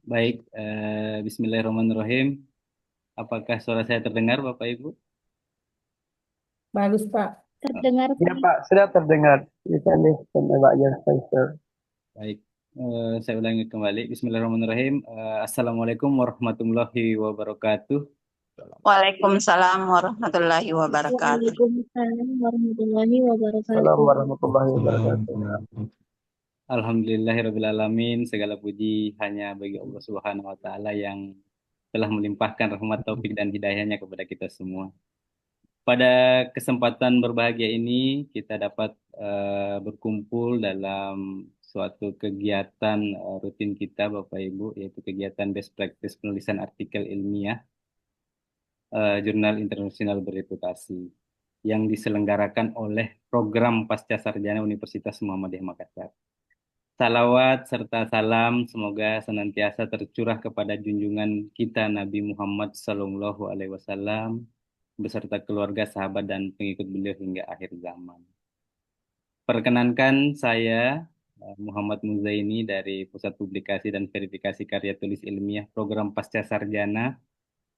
Baik, Bismillahirrahmanirrahim. Apakah suara saya terdengar, Bapak Ibu? Bagus, Pak. Terdengar, Ya Pak. Pak, sudah terdengar. Bisa listen about your answer. Baik, saya ulangi kembali. Bismillahirrahmanirrahim. Assalamualaikum warahmatullahi wabarakatuh. Waalaikumsalam warahmatullahi wabarakatuh. Waalaikumsalam warahmatullahi Assalamualaikum wabarakatuh. warahmatullahi wabarakatuh. Alhamdulillahirrahmanirrahim. Segala puji hanya bagi Allah Subhanahu wa Ta'ala yang telah melimpahkan rahmat, taufik, dan hidayahnya kepada kita semua. Pada kesempatan berbahagia ini, kita dapat berkumpul dalam suatu kegiatan rutin kita, Bapak Ibu, yaitu kegiatan best practice penulisan artikel ilmiah jurnal internasional bereputasi yang diselenggarakan oleh program Pasca Sarjana Universitas Muhammadiyah Makassar. Salawat serta salam semoga senantiasa tercurah kepada junjungan kita Nabi Muhammad Sallallahu Alaihi Wasallam beserta keluarga, sahabat, dan pengikut beliau hingga akhir zaman. Perkenankan saya Muhammad Muzaini dari Pusat Publikasi dan Verifikasi Karya Tulis Ilmiah Program Pasca Sarjana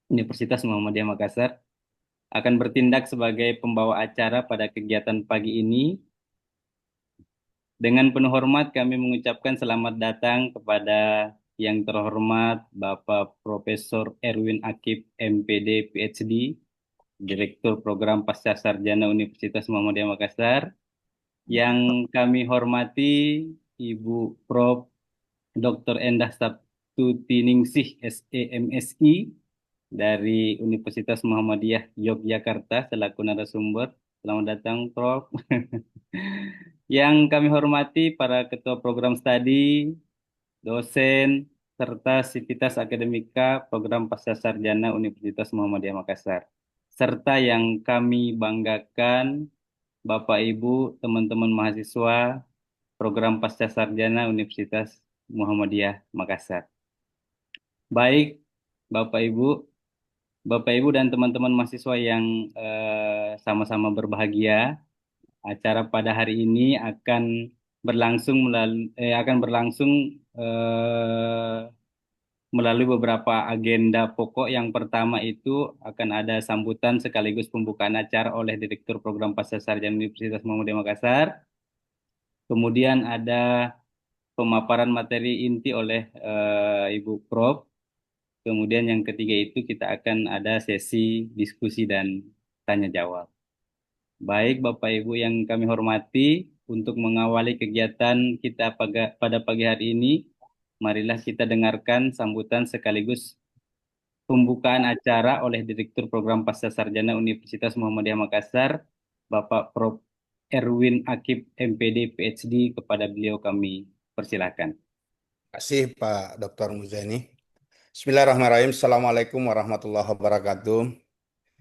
Universitas Muhammadiyah Makassar akan bertindak sebagai pembawa acara pada kegiatan pagi ini. Dengan penuh hormat kami mengucapkan selamat datang kepada yang terhormat Bapak Profesor Erwin Akip MPD PhD, Direktur Program Pasca Sarjana Universitas Muhammadiyah Makassar. Yang kami hormati Ibu Prof. Dr. Endah Sabtuningsih SEMSI dari Universitas Muhammadiyah Yogyakarta selaku narasumber. Selamat datang, Prof. Yang kami hormati para ketua program studi, dosen, serta sivitas akademika program Pasca Sarjana Universitas Muhammadiyah Makassar. Serta yang kami banggakan, Bapak Ibu, teman-teman mahasiswa program Pasca Sarjana Universitas Muhammadiyah Makassar. Baik, Bapak Ibu, dan teman-teman mahasiswa yang sama-sama berbahagia, acara pada hari ini akan berlangsung melalui beberapa agenda pokok. Yang pertama itu akan ada sambutan sekaligus pembukaan acara oleh Direktur Program Pasca Sarjana Universitas Muhammadiyah Makassar. Kemudian ada pemaparan materi inti oleh Ibu Prof. Kemudian yang ketiga itu kita akan ada sesi diskusi dan tanya jawab. Baik Bapak Ibu yang kami hormati, untuk mengawali kegiatan kita pada pagi hari ini, marilah kita dengarkan sambutan sekaligus pembukaan acara oleh Direktur Program Pasca Sarjana Universitas Muhammadiyah Makassar, Bapak Prof. Erwin Akip MPD PhD. Kepada beliau kami persilakan. Terima kasih Pak Dr. Muzaini. Bismillahirrahmanirrahim. Assalamualaikum warahmatullahi wabarakatuh.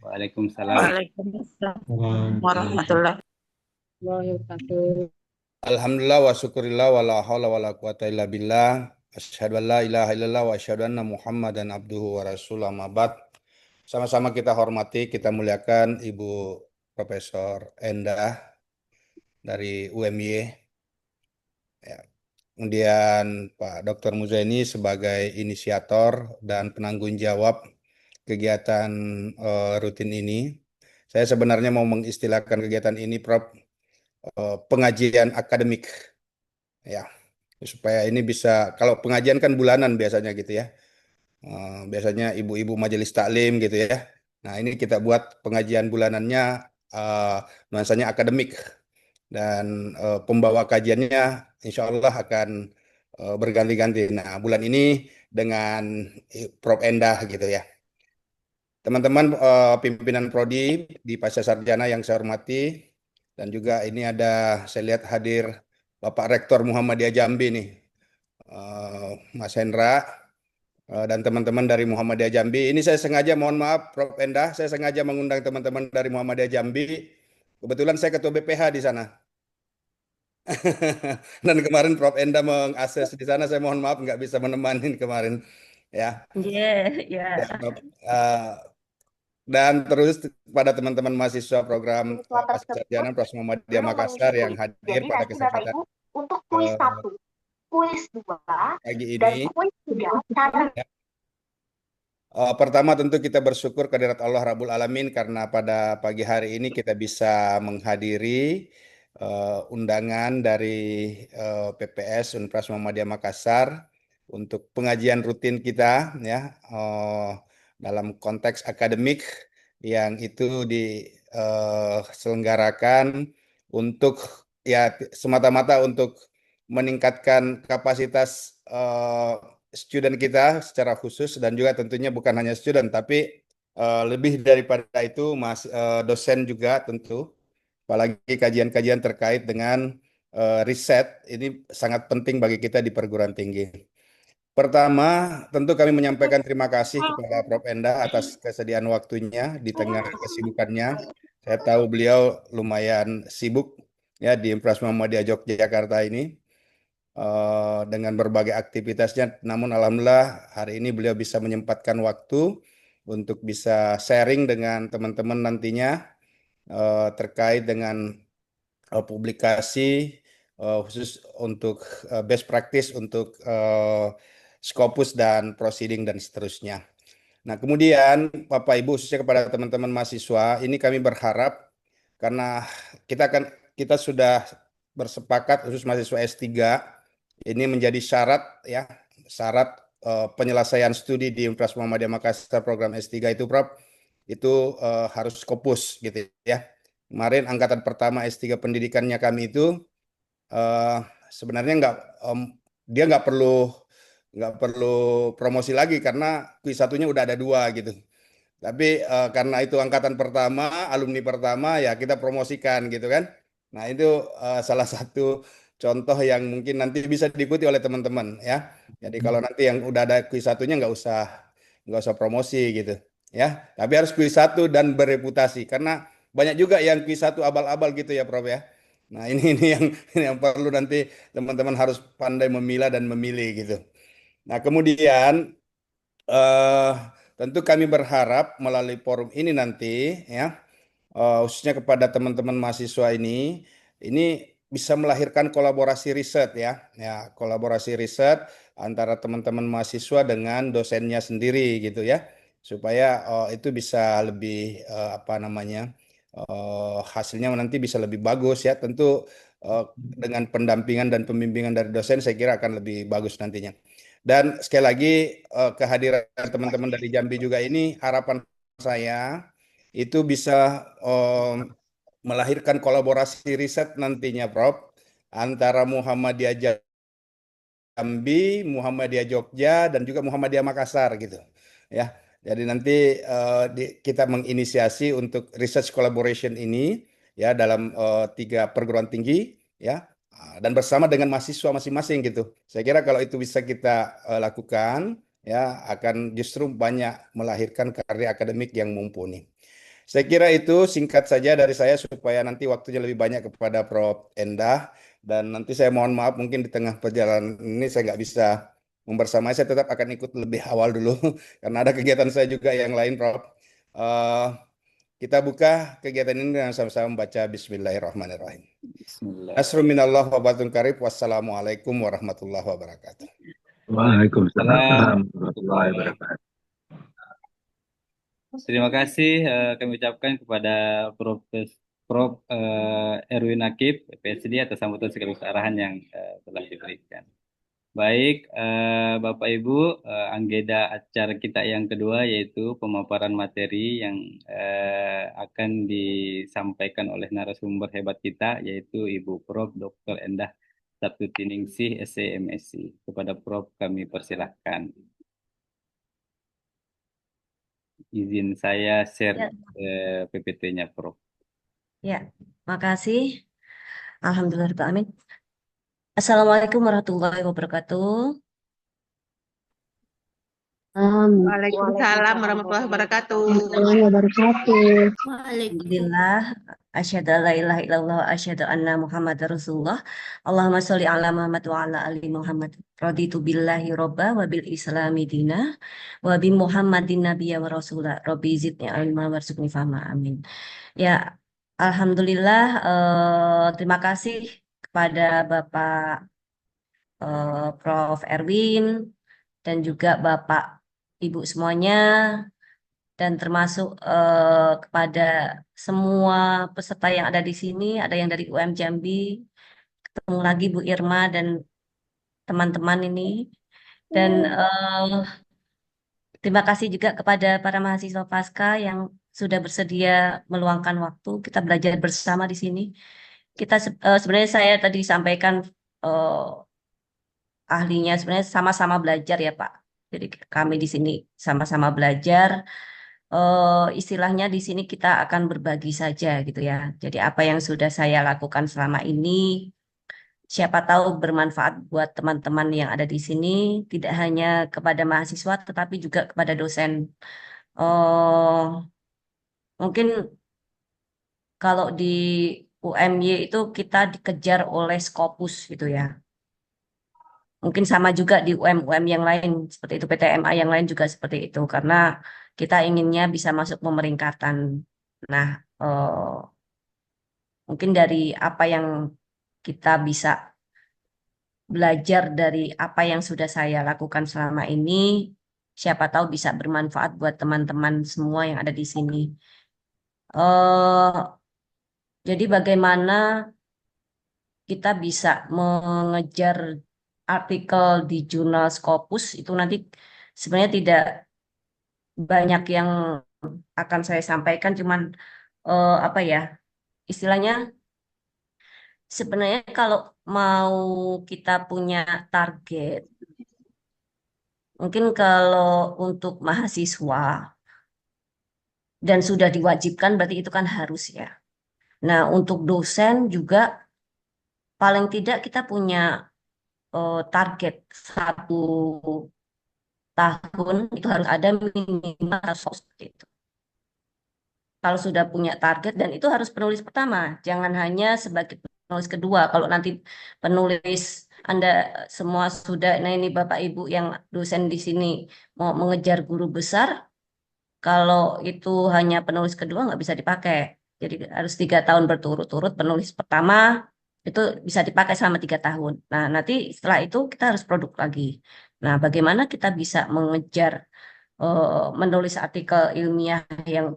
Waalaikumsalam. Waalaikumsalam warahmatullahi Wabarakatuh. Alhamdulillah wa syukurillah wa la hawla wa la quwata illa billah. Asyhadu an la ilaha illallah wa asyhadu anna Muhammadan abduhu wa rasuluh, amma ba'd. Sama-sama kita hormati, kita muliakan Ibu Profesor Endah dari UMY. Ya. Kemudian Pak Dr. Muzaini sebagai inisiator dan penanggung jawab kegiatan rutin ini. Saya sebenarnya mau mengistilahkan kegiatan ini, Prof, pengajian akademik, ya, supaya ini bisa, kalau pengajian kan bulanan biasanya gitu ya. Biasanya ibu-ibu majelis taklim gitu ya. Nah, ini kita buat pengajian bulanannya nuansanya akademik, dan pembawa kajiannya insya Allah akan berganti-ganti. Nah, bulan ini dengan Prof Endah gitu ya. Teman-teman pimpinan Prodi di Pasca Sarjana yang saya hormati, dan juga ini ada, saya lihat hadir Bapak Rektor Muhammadiyah Jambi nih, Mas Hendra, dan teman-teman dari Muhammadiyah Jambi. Ini saya sengaja, mohon maaf Prof Endah, saya sengaja mengundang teman-teman dari Muhammadiyah Jambi. Kebetulan saya ketua BPH di sana. Dan kemarin Prof Endah mengakses di sana, saya mohon maaf nggak bisa menemani kemarin. Ya. Ya, Prof. Dan terus pada teman-teman mahasiswa program Pasca Sarjana Prof Muhammadiyah Makassar yang hadir pada kesempatan untuk tulis satu. kuis 2 pagi dan ini. kuis 3 cara. Pertama tentu kita bersyukur kehadirat Allah Rabbul Alamin karena pada pagi hari ini kita bisa menghadiri undangan dari PPS Universitas Muhammadiyah Makassar untuk pengajian rutin kita ya dalam konteks akademik yang itu diselenggarakan untuk ya semata-mata untuk meningkatkan kapasitas student kita secara khusus dan juga tentunya bukan hanya student tapi lebih daripada itu dosen juga tentu apalagi kajian-kajian terkait dengan riset ini sangat penting bagi kita di perguruan tinggi. Pertama, tentu kami menyampaikan terima kasih kepada Prof. Endah atas kesediaan waktunya di tengah kesibukannya. Saya tahu beliau lumayan sibuk ya di Universitas Muhammadiyah Yogyakarta ini dengan berbagai aktivitasnya. Namun alhamdulillah hari ini beliau bisa menyempatkan waktu untuk bisa sharing dengan teman-teman nantinya terkait dengan publikasi khusus untuk best practice untuk Scopus dan proceeding dan seterusnya. Nah, kemudian Bapak Ibu khususnya kepada teman-teman mahasiswa, ini kami berharap karena kita sudah bersepakat khusus mahasiswa S3 ini menjadi syarat penyelesaian studi di Universitas Muhammadiyah Makassar program S3 itu Prof itu harus Scopus gitu ya. Kemarin angkatan pertama S3 pendidikannya kami itu sebenarnya dia nggak perlu promosi lagi karena Q1-nya udah ada 2 gitu. Tapi karena itu angkatan pertama, alumni pertama ya kita promosikan gitu kan. Nah itu salah satu contoh yang mungkin nanti bisa diikuti oleh teman-teman ya. Jadi kalau nanti yang udah ada Q1-nya nggak usah promosi gitu ya. Tapi harus Q1 dan bereputasi karena banyak juga yang Q1 abal-abal gitu ya Prof ya. Nah ini yang perlu nanti teman-teman harus pandai memilah dan memilih gitu. Nah kemudian eh, tentu kami berharap melalui forum ini nanti ya khususnya kepada teman-teman mahasiswa ini bisa melahirkan kolaborasi riset ya, kolaborasi riset antara teman-teman mahasiswa dengan dosennya sendiri gitu ya, supaya itu bisa lebih apa namanya hasilnya nanti bisa lebih bagus ya, tentu eh, dengan pendampingan dan pembimbingan dari dosen saya kira akan lebih bagus nantinya. Dan sekali lagi kehadiran teman-teman dari Jambi juga ini harapan saya itu bisa melahirkan kolaborasi riset nantinya, Prof, antara Muhammadiyah Jambi, Muhammadiyah Jogja, dan juga Muhammadiyah Makassar gitu. Ya, jadi nanti kita menginisiasi untuk research collaboration ini ya dalam 3 perguruan tinggi ya dan bersama dengan mahasiswa masing-masing gitu. Saya kira kalau itu bisa kita lakukan ya akan justru banyak melahirkan karya akademik yang mumpuni. Saya kira itu singkat saja dari saya supaya nanti waktunya lebih banyak kepada Prof. Endah. Dan nanti saya mohon maaf mungkin di tengah perjalanan ini saya nggak bisa membersamai. Saya tetap akan ikut lebih awal dulu karena ada kegiatan saya juga yang lain, Prof. Eh, kita buka kegiatan ini dengan sama-sama membaca Bismillahirrahmanirrahim. Bismillah. Asru minallah wa batun karib. Wassalamualaikum warahmatullahi wabarakatuh. Waalaikumsalam warahmatullahi wabarakatuh. Terima kasih kami ucapkan kepada Prof. Erwin Akib, PhD atas sambutan sekaligus arahan yang telah diberikan. Baik, Bapak Ibu, agenda acara kita yang kedua yaitu pemaparan materi yang akan disampaikan oleh narasumber hebat kita yaitu Ibu Prof. Dr. Endah Sabtuningsih, SC, MSc. Kepada Prof kami persilahkan. Izin saya share Ya, PPT-nya, Prof. ya, makasih. Alhamdulillah. Assalamualaikum warahmatullahi wabarakatuh. Waalaikumsalam warahmatullahi wabarakatuh. warahmatullahi wabarakatuh. Alhamdulillah. Asyhadu an la ilaha illallah wa asyhadu anna Muhammadar Rasulullah. Allahumma sholli ala Muhammad wa ala ali Muhammad. Raditu billahi robba wa bil islami dina wa bi Muhammadin nabiyya wa rasulah. Rabbi zidni ilma warzuqni fahma. Amin. Ya, alhamdulillah terima kasih kepada Bapak Prof. Erwin, dan juga Bapak Ibu semuanya, dan termasuk kepada semua peserta yang ada di sini, ada yang dari UM Jambi, ketemu lagi Bu Irma dan teman-teman ini. Dan terima kasih juga kepada para mahasiswa Pasca yang sudah bersedia meluangkan waktu. Kita belajar bersama di sini. Kita sebenarnya saya tadi sampaikan eh, ahlinya sebenarnya sama-sama belajar ya Pak. Jadi kami di sini sama-sama belajar. Istilahnya di sini kita akan berbagi saja gitu ya. Jadi apa yang sudah saya lakukan selama ini, siapa tahu bermanfaat buat teman-teman yang ada di sini, tidak hanya kepada mahasiswa tetapi juga kepada dosen. eh Mungkin kalau di UMY itu kita dikejar oleh Scopus gitu ya. Mungkin sama juga di UM-UM yang lain, seperti itu PTMA yang lain juga seperti itu, karena kita inginnya bisa masuk pemeringkatan. Nah, mungkin dari apa yang kita bisa belajar dari apa yang sudah saya lakukan selama ini, siapa tahu bisa bermanfaat buat teman-teman semua yang ada di sini. eh jadi bagaimana kita bisa mengejar artikel di jurnal Scopus itu nanti sebenarnya tidak banyak yang akan saya sampaikan, cuman apa ya istilahnya, sebenarnya kalau mau kita punya target, mungkin kalau untuk mahasiswa dan sudah diwajibkan berarti itu kan harus ya. Nah, untuk dosen juga paling tidak kita punya target 1 tahun itu harus ada minimal kasus gitu. Kalau sudah punya target, dan itu harus penulis pertama, jangan hanya sebagai penulis kedua. Kalau nanti penulis Anda semua sudah, nah ini Bapak Ibu yang dosen di sini mau mengejar guru besar, kalau itu hanya penulis kedua nggak bisa dipakai. Jadi harus 3 tahun berturut-turut penulis pertama, itu bisa dipakai selama 3 tahun. Nah, nanti setelah itu kita harus produk lagi. Nah, bagaimana kita bisa mengejar menulis artikel ilmiah yang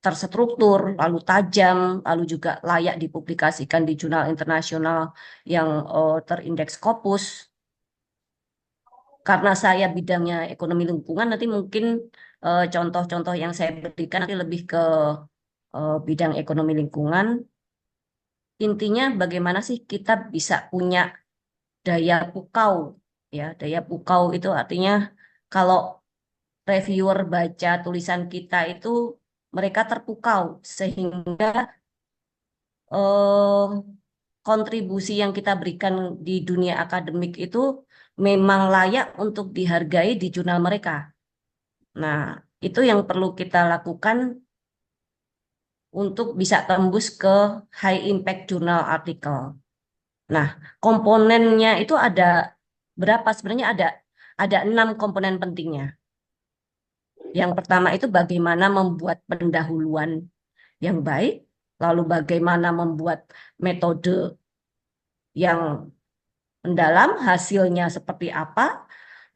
terstruktur, lalu tajam, lalu juga layak dipublikasikan di jurnal internasional yang terindeks Scopus. Karena saya bidangnya ekonomi lingkungan, nanti mungkin contoh-contoh yang saya berikan nanti lebih ke bidang ekonomi lingkungan. Intinya bagaimana sih kita bisa punya daya pukau, ya daya pukau itu artinya kalau reviewer baca tulisan kita itu mereka terpukau sehingga eh, kontribusi yang kita berikan di dunia akademik itu memang layak untuk dihargai di jurnal mereka. Nah, itu yang perlu kita lakukan untuk bisa tembus ke high impact journal artikel. Nah, komponennya itu ada berapa? Sebenarnya ada 6 komponen pentingnya. Yang pertama itu bagaimana membuat pendahuluan yang baik, lalu bagaimana membuat metode yang mendalam, hasilnya seperti apa,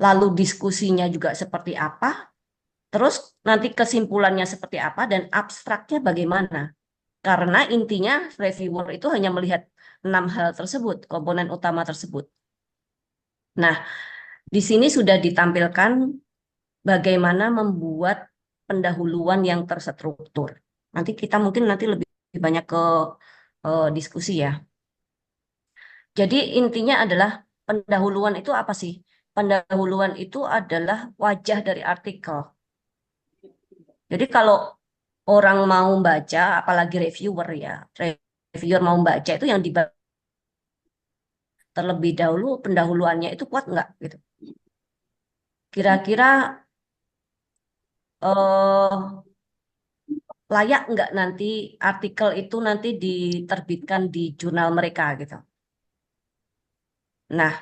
lalu diskusinya juga seperti apa, terus nanti kesimpulannya seperti apa, dan abstraknya bagaimana. Karena intinya reviewer itu hanya melihat 6 hal tersebut, komponen utama tersebut. Nah, di sini sudah ditampilkan bagaimana membuat pendahuluan yang terstruktur. Nanti kita mungkin lebih banyak ke diskusi ya. Jadi intinya adalah pendahuluan itu apa sih? Pendahuluan itu adalah wajah dari artikel. Jadi kalau orang mau baca, apalagi reviewer ya, reviewer mau baca itu yang dibaca terlebih dahulu pendahuluannya itu kuat nggak gitu. Kira-kira eh, layak nggak nanti artikel itu nanti diterbitkan di jurnal mereka gitu. Nah,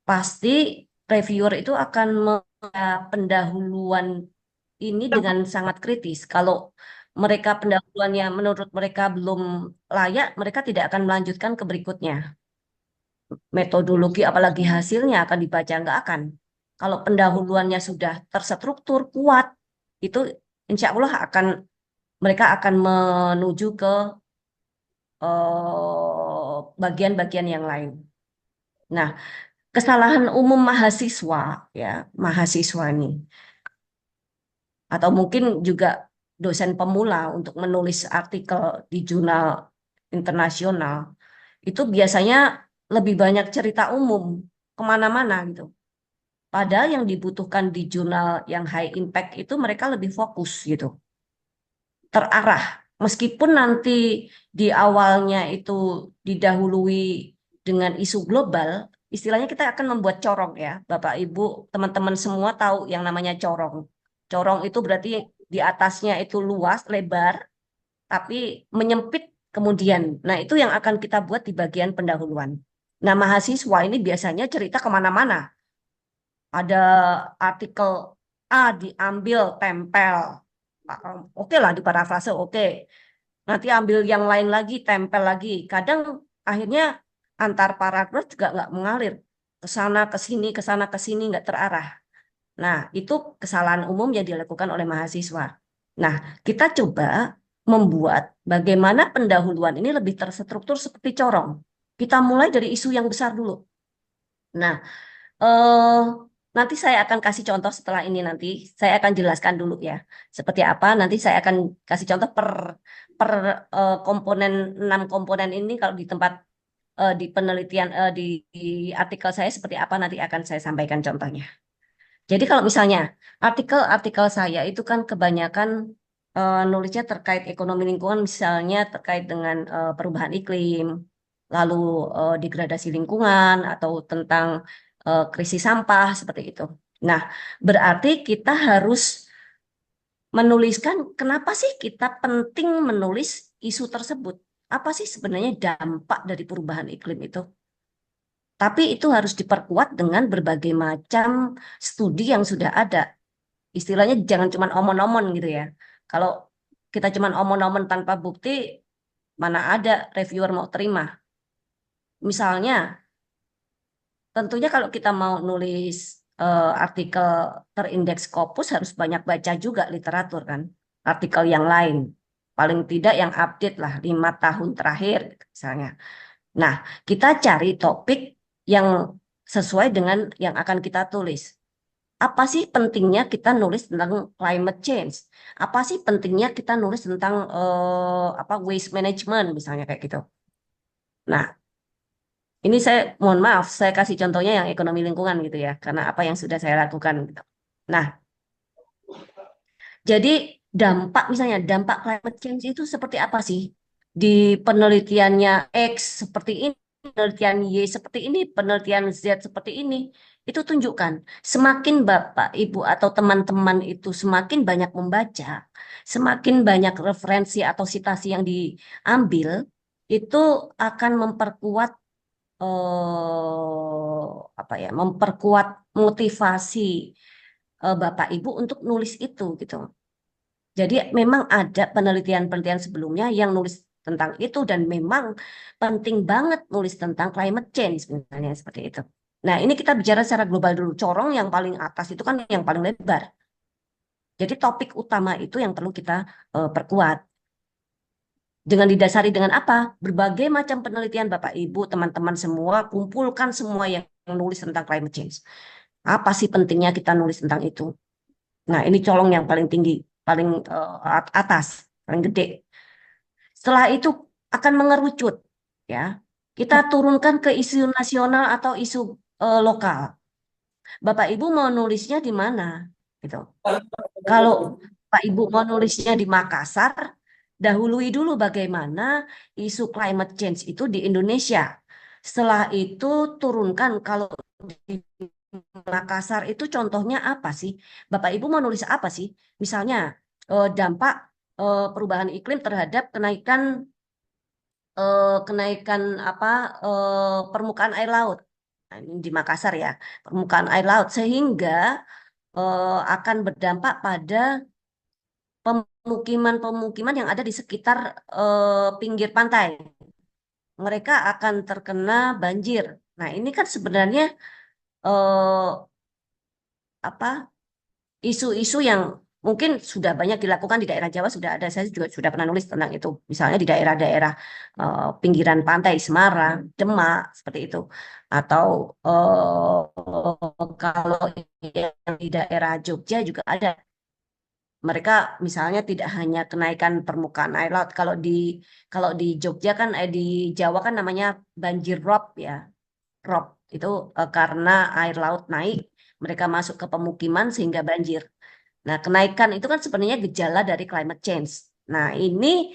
pasti reviewer itu akan pendahuluan ini dengan sangat kritis. Kalau mereka pendahuluannya menurut mereka belum layak, mereka tidak akan melanjutkan ke berikutnya. metodologi apalagi hasilnya akan dibaca, nggak akan. Kalau pendahuluannya sudah terstruktur kuat, itu insya Allah mereka akan menuju ke bagian-bagian yang lain. Nah, kesalahan umum mahasiswa ya, mahasiswa ini atau mungkin juga dosen pemula untuk menulis artikel di jurnal internasional itu biasanya lebih banyak cerita umum kemana-mana gitu. Padahal yang dibutuhkan di jurnal yang high impact itu mereka lebih fokus gitu, terarah. Meskipun nanti di awalnya itu didahului dengan isu global, istilahnya kita akan membuat corong ya, Bapak Ibu, teman-teman semua tahu yang namanya corong. Corong itu berarti di atasnya itu luas, lebar, tapi menyempit kemudian. Nah, itu yang akan kita buat di bagian pendahuluan. Nah, mahasiswa ini biasanya cerita kemana-mana. Ada artikel A diambil, tempel. Oke lah, diparafrase, oke. Nanti ambil yang lain lagi, tempel lagi. Kadang akhirnya antar paragraf juga nggak mengalir. Ke sana, ke sini, nggak terarah. Nah, itu kesalahan umum yang dilakukan oleh mahasiswa. Nah, kita coba membuat bagaimana pendahuluan ini lebih terstruktur seperti corong. Kita mulai dari isu yang besar dulu. Nah, eh, nanti saya akan kasih contoh setelah ini nanti. Saya akan jelaskan dulu ya. Seperti apa, nanti saya akan kasih contoh per komponen, 6 komponen ini kalau di tempat di penelitian di artikel saya seperti apa nanti akan saya sampaikan contohnya. Jadi kalau misalnya artikel-artikel saya itu kan kebanyakan nulisnya terkait ekonomi lingkungan, misalnya terkait dengan perubahan iklim, lalu degradasi lingkungan atau tentang krisis sampah seperti itu. Nah, berarti kita harus menuliskan kenapa sih kita penting menulis isu tersebut. Apa sih sebenarnya dampak dari perubahan iklim itu? Tapi itu harus diperkuat dengan berbagai macam studi yang sudah ada. Istilahnya jangan cuma omon-omon gitu ya. Kalau kita cuma omon-omon tanpa bukti, mana ada reviewer mau terima. Misalnya, tentunya kalau kita mau nulis artikel terindeks Scopus harus banyak baca juga literatur kan. Artikel yang lain. Paling tidak yang update lah 5 tahun terakhir misalnya. Nah, kita cari topik yang sesuai dengan yang akan kita tulis. Apa sih pentingnya kita nulis tentang climate change? Apa sih pentingnya kita nulis tentang waste management misalnya kayak gitu. Nah, ini saya mohon maaf, saya kasih contohnya yang ekonomi lingkungan gitu ya, karena apa yang sudah saya lakukan gitu. Nah, jadi misalnya dampak climate change itu seperti apa sih? Di penelitiannya X seperti ini, penelitian Y seperti ini, penelitian Z seperti ini. Itu tunjukkan, semakin Bapak, Ibu, atau teman-teman itu semakin banyak membaca, semakin banyak referensi atau citasi yang diambil, itu akan memperkuat memperkuat motivasi Bapak Ibu untuk nulis itu gitu. Jadi memang ada penelitian-penelitian sebelumnya yang nulis tentang itu dan memang penting banget nulis tentang climate change misalnya seperti itu. Nah, ini kita bicara secara global dulu. Corong yang paling atas itu kan yang paling lebar. Jadi topik utama itu yang perlu kita perkuat. Dengan didasari dengan apa? Berbagai macam penelitian Bapak Ibu, teman-teman semua, kumpulkan semua yang nulis tentang climate change. Apa sih pentingnya kita nulis tentang itu? Nah, ini colong yang paling tinggi, paling atas, paling gede. Setelah itu akan mengerucut, ya. Kita turunkan ke isu nasional atau isu lokal. Bapak Ibu mau nulisnya di mana? Gitu. Kalau Pak Ibu mau nulisnya di Makassar, dahului dulu bagaimana isu climate change itu di Indonesia. Setelah itu turunkan kalau di Makassar itu contohnya apa sih? Bapak Ibu mau nulis apa sih? Misalnya dampak perubahan iklim terhadap kenaikan permukaan air laut. Nah, ini di Makassar ya, permukaan air laut sehingga akan berdampak pada pemukiman-pemukiman yang ada di sekitar pinggir pantai. Mereka akan terkena banjir Nah, ini kan sebenarnya eh, apa isu-isu yang mungkin sudah banyak dilakukan di daerah Jawa, sudah ada, saya juga sudah pernah nulis tentang itu. Misalnya di daerah-daerah pinggiran pantai Semarang, Demak, seperti itu. Atau kalau yang di daerah Jogja juga ada. Mereka misalnya tidak hanya kenaikan permukaan air laut. Kalau di Jogja kan di Jawa kan namanya banjir rob ya. Rob itu karena air laut naik, mereka masuk ke pemukiman sehingga banjir. Nah, kenaikan itu kan sebenarnya gejala dari climate change. Nah, ini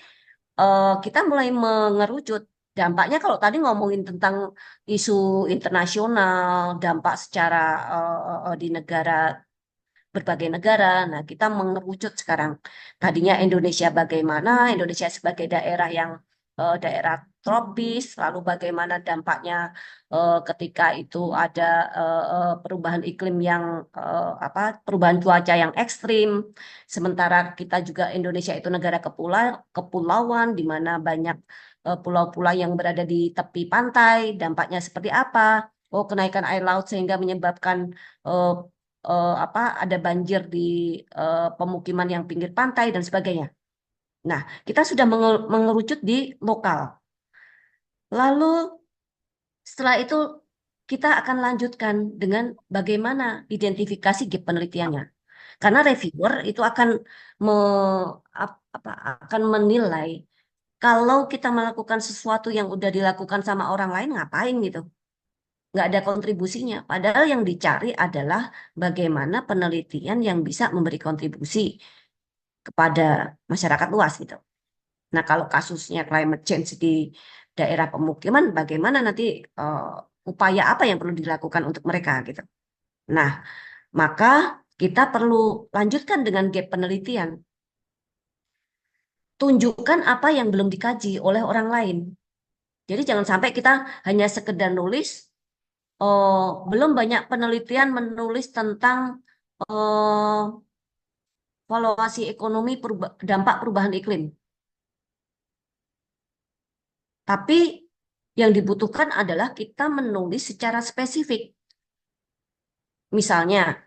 kita mulai mengerucut dampaknya. Kalau tadi ngomongin tentang isu internasional, dampak secara di berbagai negara. Nah, kita mengerucut sekarang. Tadinya Indonesia bagaimana? Indonesia sebagai daerah yang daerah tropis, lalu bagaimana dampaknya ketika itu ada perubahan iklim yang perubahan cuaca yang ekstrim. Sementara kita juga Indonesia itu negara kepulauan di mana banyak pulau-pulau yang berada di tepi pantai, dampaknya seperti apa? Oh, kenaikan air laut sehingga menyebabkan eh, ada banjir di pemukiman yang pinggir pantai dan sebagainya. Nah, kita sudah mengerucut di lokal. Lalu setelah itu kita akan lanjutkan dengan bagaimana identifikasi gap penelitiannya. Karena reviewer itu akan akan menilai kalau kita melakukan sesuatu yang udah dilakukan sama orang lain ngapain gitu. Nggak ada kontribusinya. Padahal yang dicari adalah bagaimana penelitian yang bisa memberi kontribusi kepada masyarakat luas gitu. Nah, kalau kasusnya climate change di daerah pemukiman, bagaimana nanti upaya apa yang perlu dilakukan untuk mereka gitu. Nah, maka kita perlu lanjutkan dengan gap penelitian. Tunjukkan apa yang belum dikaji oleh orang lain. Jadi jangan sampai kita hanya sekedar nulis. Belum banyak penelitian menulis tentang valuasi ekonomi dampak perubahan iklim. Tapi yang dibutuhkan adalah kita menulis secara spesifik. Misalnya,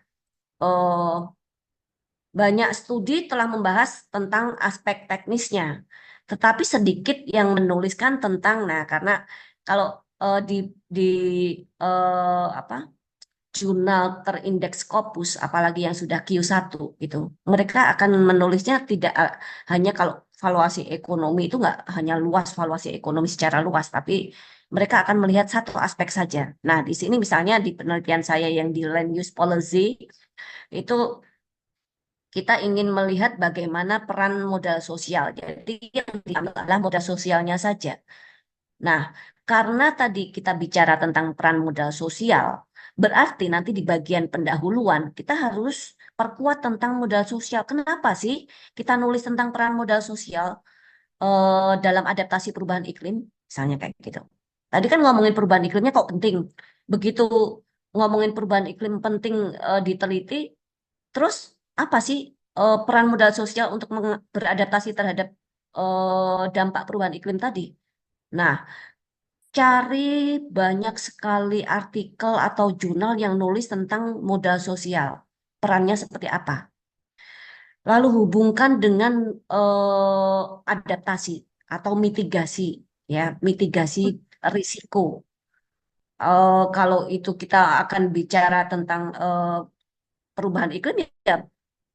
banyak studi telah membahas tentang aspek teknisnya, tetapi sedikit yang menuliskan tentang, nah karena kalau di jurnal terindeks Scopus, apalagi yang sudah Q1 gitu, mereka akan menulisnya tidak hanya kalau valuasi ekonomi itu nggak hanya luas valuasi ekonomi secara luas, tapi mereka akan melihat satu aspek saja. Nah, di sini misalnya di penelitian saya yang di land use policy itu kita ingin melihat bagaimana peran modal sosial. Jadi yang diambil adalah modal sosialnya saja. Nah, karena tadi kita bicara tentang peran modal sosial, berarti nanti di bagian pendahuluan kita harus perkuat tentang modal sosial. Kenapa sih kita nulis tentang peran modal sosial dalam adaptasi perubahan iklim? Misalnya kayak gitu. Tadi kan ngomongin perubahan iklimnya kok penting. Begitu ngomongin perubahan iklim penting diteliti, terus apa sih peran modal sosial untuk beradaptasi terhadap dampak perubahan iklim tadi? Nah, cari banyak sekali artikel atau jurnal yang nulis tentang modal sosial, perannya seperti apa. Lalu hubungkan dengan adaptasi atau mitigasi, ya, mitigasi risiko. Kalau itu kita akan bicara tentang perubahan iklim, ya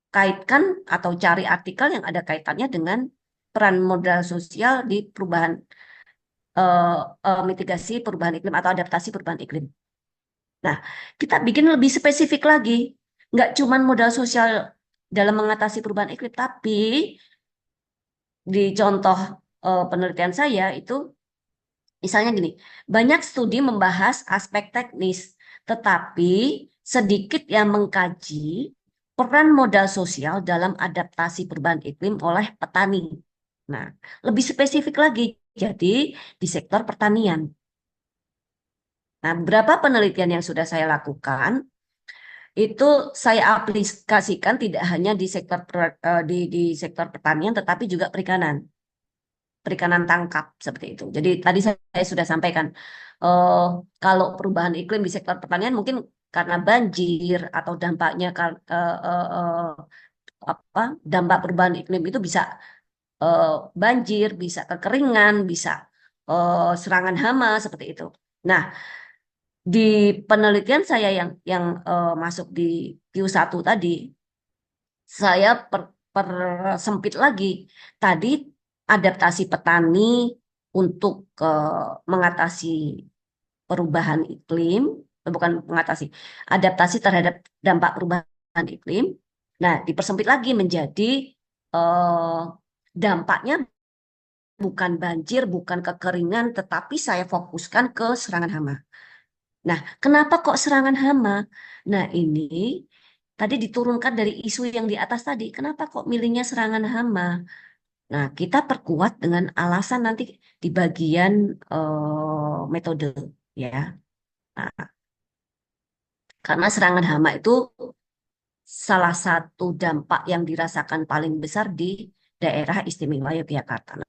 kaitkan atau cari artikel yang ada kaitannya dengan peran modal sosial di perubahan mitigasi perubahan iklim atau adaptasi perubahan iklim. Nah, kita bikin lebih spesifik lagi. Nggak cuma modal sosial dalam mengatasi perubahan iklim, tapi di contoh penelitian saya itu, misalnya gini, banyak studi membahas aspek teknis, tetapi sedikit yang mengkaji peran modal sosial dalam adaptasi perubahan iklim oleh petani. Nah, lebih spesifik lagi, jadi di sektor pertanian. Nah, beberapa penelitian yang sudah saya lakukan itu saya aplikasikan tidak hanya di sektor di sektor pertanian, tetapi juga perikanan. perikanan tangkap seperti itu. Jadi tadi saya sudah sampaikan eh, kalau perubahan iklim di sektor pertanian mungkin karena banjir atau dampaknya apa dampak perubahan iklim itu bisa eh, banjir, bisa kekeringan, bisa serangan hama seperti itu. Nah, di penelitian saya yang masuk di Q1 tadi, saya persempit lagi. Tadi adaptasi petani untuk mengatasi perubahan iklim, bukan mengatasi, adaptasi terhadap dampak perubahan iklim. Nah, dipersempit lagi menjadi eh, dampaknya bukan banjir, bukan kekeringan, tetapi saya fokuskan ke serangan hama. Nah, kenapa kok serangan hama? Nah, ini tadi diturunkan dari isu yang di atas tadi. Kenapa kok milihnya serangan hama? Nah, kita perkuat dengan alasan nanti di bagian metode, ya. Nah, karena serangan hama itu salah satu dampak yang dirasakan paling besar di daerah istimewa Yogyakarta.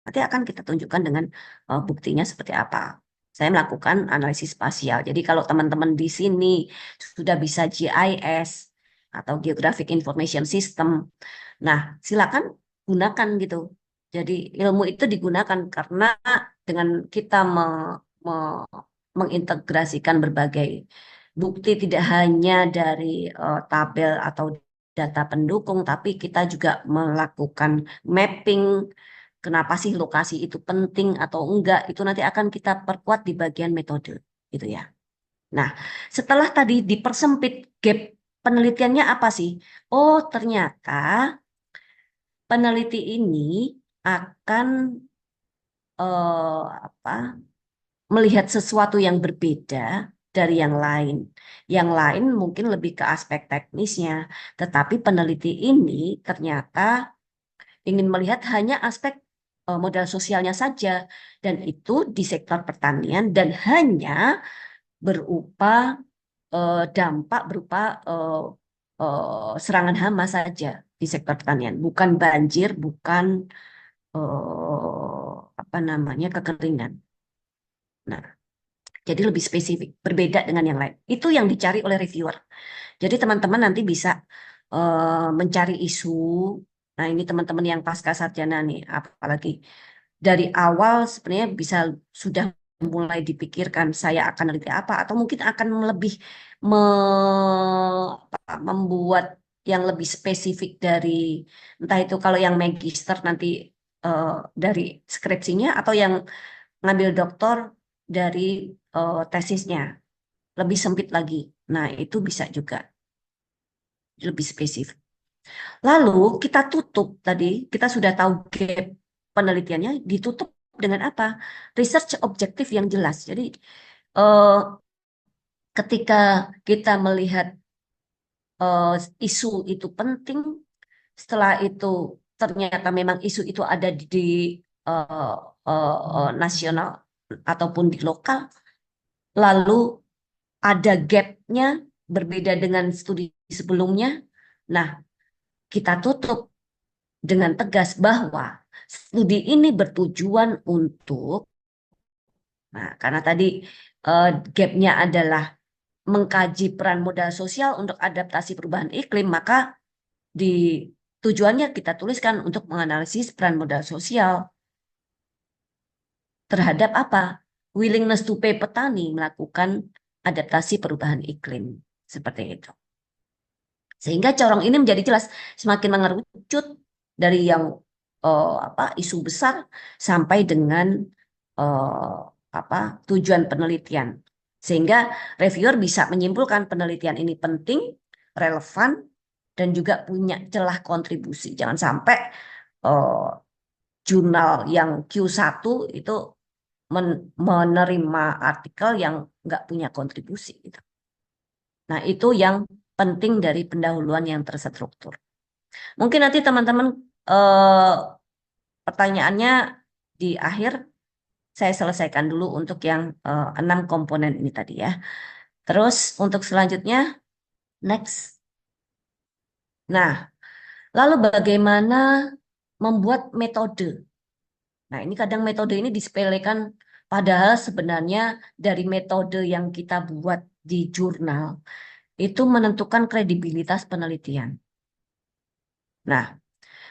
Nanti akan kita tunjukkan dengan buktinya seperti apa. Saya melakukan analisis spasial. Jadi kalau teman-teman di sini sudah bisa GIS atau Geographic Information System, nah silakan gunakan gitu. Jadi ilmu itu digunakan karena dengan kita mengintegrasikan berbagai bukti tidak hanya dari tabel atau data pendukung, tapi kita juga melakukan mapping. Kenapa sih lokasi itu penting atau enggak? Itu nanti akan kita perkuat di bagian metode, gitu ya. Nah, setelah tadi dipersempit gap penelitiannya apa sih? Oh, ternyata peneliti ini akan apa? Melihat sesuatu yang berbeda dari yang lain. Yang lain mungkin lebih ke aspek teknisnya, tetapi peneliti ini ternyata ingin melihat hanya aspek modal sosialnya saja, dan itu di sektor pertanian dan hanya berupa dampak berupa serangan hama saja di sektor pertanian, bukan banjir, bukan apa namanya kekeringan. Nah, jadi lebih spesifik, berbeda dengan yang lain. Itu yang dicari oleh reviewer. Jadi teman-teman nanti bisa mencari isu. Nah, ini teman-teman yang pasca sarjana nih, apalagi dari awal sebenarnya bisa sudah mulai dipikirkan saya akan meneliti apa, atau mungkin akan lebih membuat yang lebih spesifik dari entah itu kalau yang magister nanti dari skripsinya, atau yang ngambil doktor dari tesisnya lebih sempit lagi. Nah, itu bisa juga lebih spesifik. Lalu kita tutup tadi, kita sudah tahu gap penelitiannya, ditutup dengan apa? Research objektif yang jelas. Jadi ketika kita melihat isu itu penting, setelah itu ternyata memang isu itu ada di nasional ataupun di lokal, lalu ada gapnya berbeda dengan studi sebelumnya. Nah, kita tutup dengan tegas bahwa studi ini bertujuan untuk, nah karena tadi gapnya adalah mengkaji peran modal sosial untuk adaptasi perubahan iklim, maka di tujuannya kita tuliskan untuk menganalisis peran modal sosial terhadap apa? Willingness to pay petani melakukan adaptasi perubahan iklim. Seperti itu. Sehingga corong ini menjadi jelas, semakin mengerucut dari yang isu besar sampai dengan tujuan penelitian. Sehingga reviewer bisa menyimpulkan penelitian ini penting, relevan, dan juga punya celah kontribusi. Jangan sampai jurnal yang Q1 itu menerima artikel yang nggak punya kontribusi. Gitu. Nah, itu yang penting dari pendahuluan yang terstruktur. Mungkin nanti teman-teman pertanyaannya di akhir saya selesaikan dulu untuk yang 6 komponen ini tadi ya. Terus untuk selanjutnya, next. Nah, lalu bagaimana membuat metode? Nah, ini kadang metode ini disepelekan, padahal sebenarnya dari metode yang kita buat di jurnal itu menentukan kredibilitas penelitian. Nah,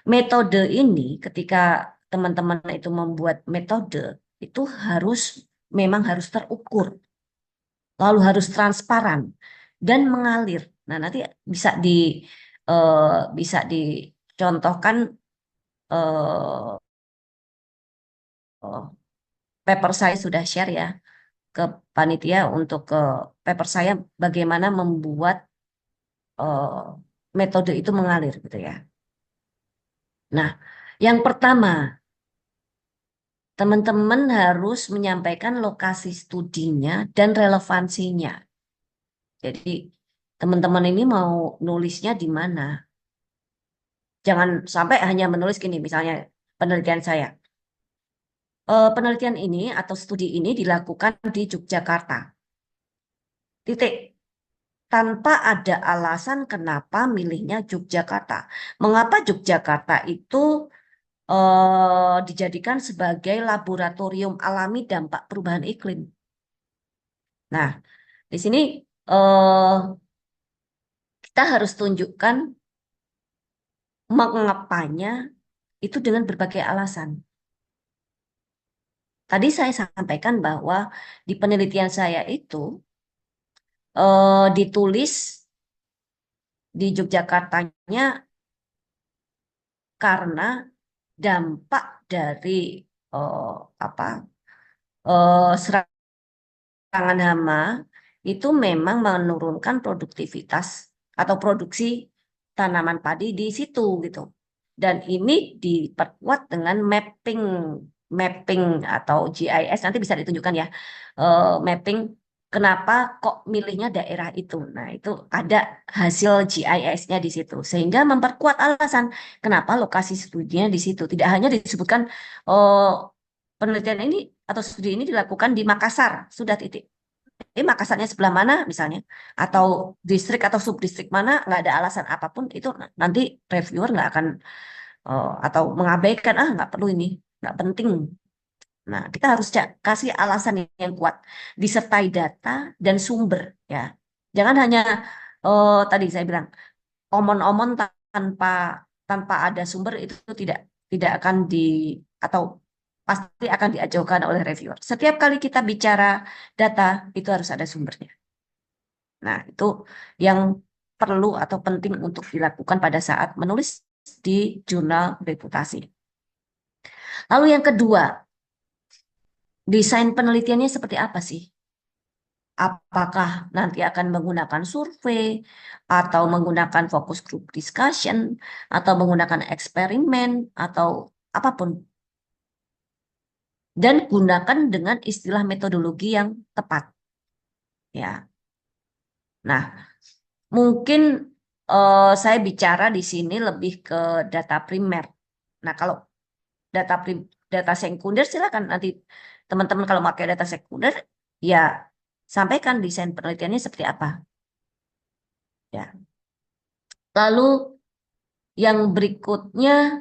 metode ini ketika teman-teman itu membuat metode itu memang harus terukur, lalu harus transparan dan mengalir. Nah, nanti bisa bisa dicontohkan eh, paper saya sudah share ya ke panitia untuk ke paper saya bagaimana membuat eh, metode itu mengalir gitu ya. Nah, yang pertama, teman-teman harus menyampaikan lokasi studinya dan relevansinya. Jadi, teman-teman ini mau nulisnya di mana? Jangan sampai hanya menulis gini, misalnya penelitian saya. Penelitian ini atau studi ini dilakukan di Yogyakarta. Titik. Tanpa ada alasan kenapa milihnya Yogyakarta. Mengapa Yogyakarta itu dijadikan sebagai laboratorium alami dampak perubahan iklim? Nah, di sini kita harus tunjukkan mengapanya itu dengan berbagai alasan. Tadi saya sampaikan bahwa di penelitian saya itu ditulis di Yogyakartanya karena dampak dari apa serangan hama itu memang menurunkan produktivitas atau produksi tanaman padi di situ gitu. Dan ini diperkuat dengan mapping atau GIS, nanti bisa ditunjukkan ya, mapping kenapa kok milihnya daerah itu. Nah, itu ada hasil GIS-nya di situ. Sehingga memperkuat alasan kenapa lokasi studinya di situ. Tidak hanya disebutkan penelitian ini atau studi ini dilakukan di Makassar, sudah titik. Makassarnya sebelah mana misalnya, atau distrik atau subdistrik mana, nggak ada alasan apapun, itu nanti reviewer nggak akan atau mengabaikan, nggak perlu ini, nggak penting. Nah, kita harus kasih alasan yang kuat, disertai data dan sumber ya. Jangan hanya tadi saya bilang omon-omon tanpa ada sumber, itu tidak akan atau pasti akan diajukan oleh reviewer. Setiap kali kita bicara data itu harus ada sumbernya. Nah, itu yang perlu atau penting untuk dilakukan pada saat menulis di jurnal reputasi. Lalu yang kedua, desain penelitiannya seperti apa sih? Apakah nanti akan menggunakan survei, atau menggunakan focus group discussion, atau menggunakan eksperimen, atau apapun. Dan gunakan dengan istilah metodologi yang tepat. Ya. Nah, mungkin saya bicara di sini lebih ke data primer. Nah, kalau data sekunder silakan nanti teman-teman kalau pakai data sekunder ya sampaikan desain penelitiannya seperti apa. Ya. Lalu yang berikutnya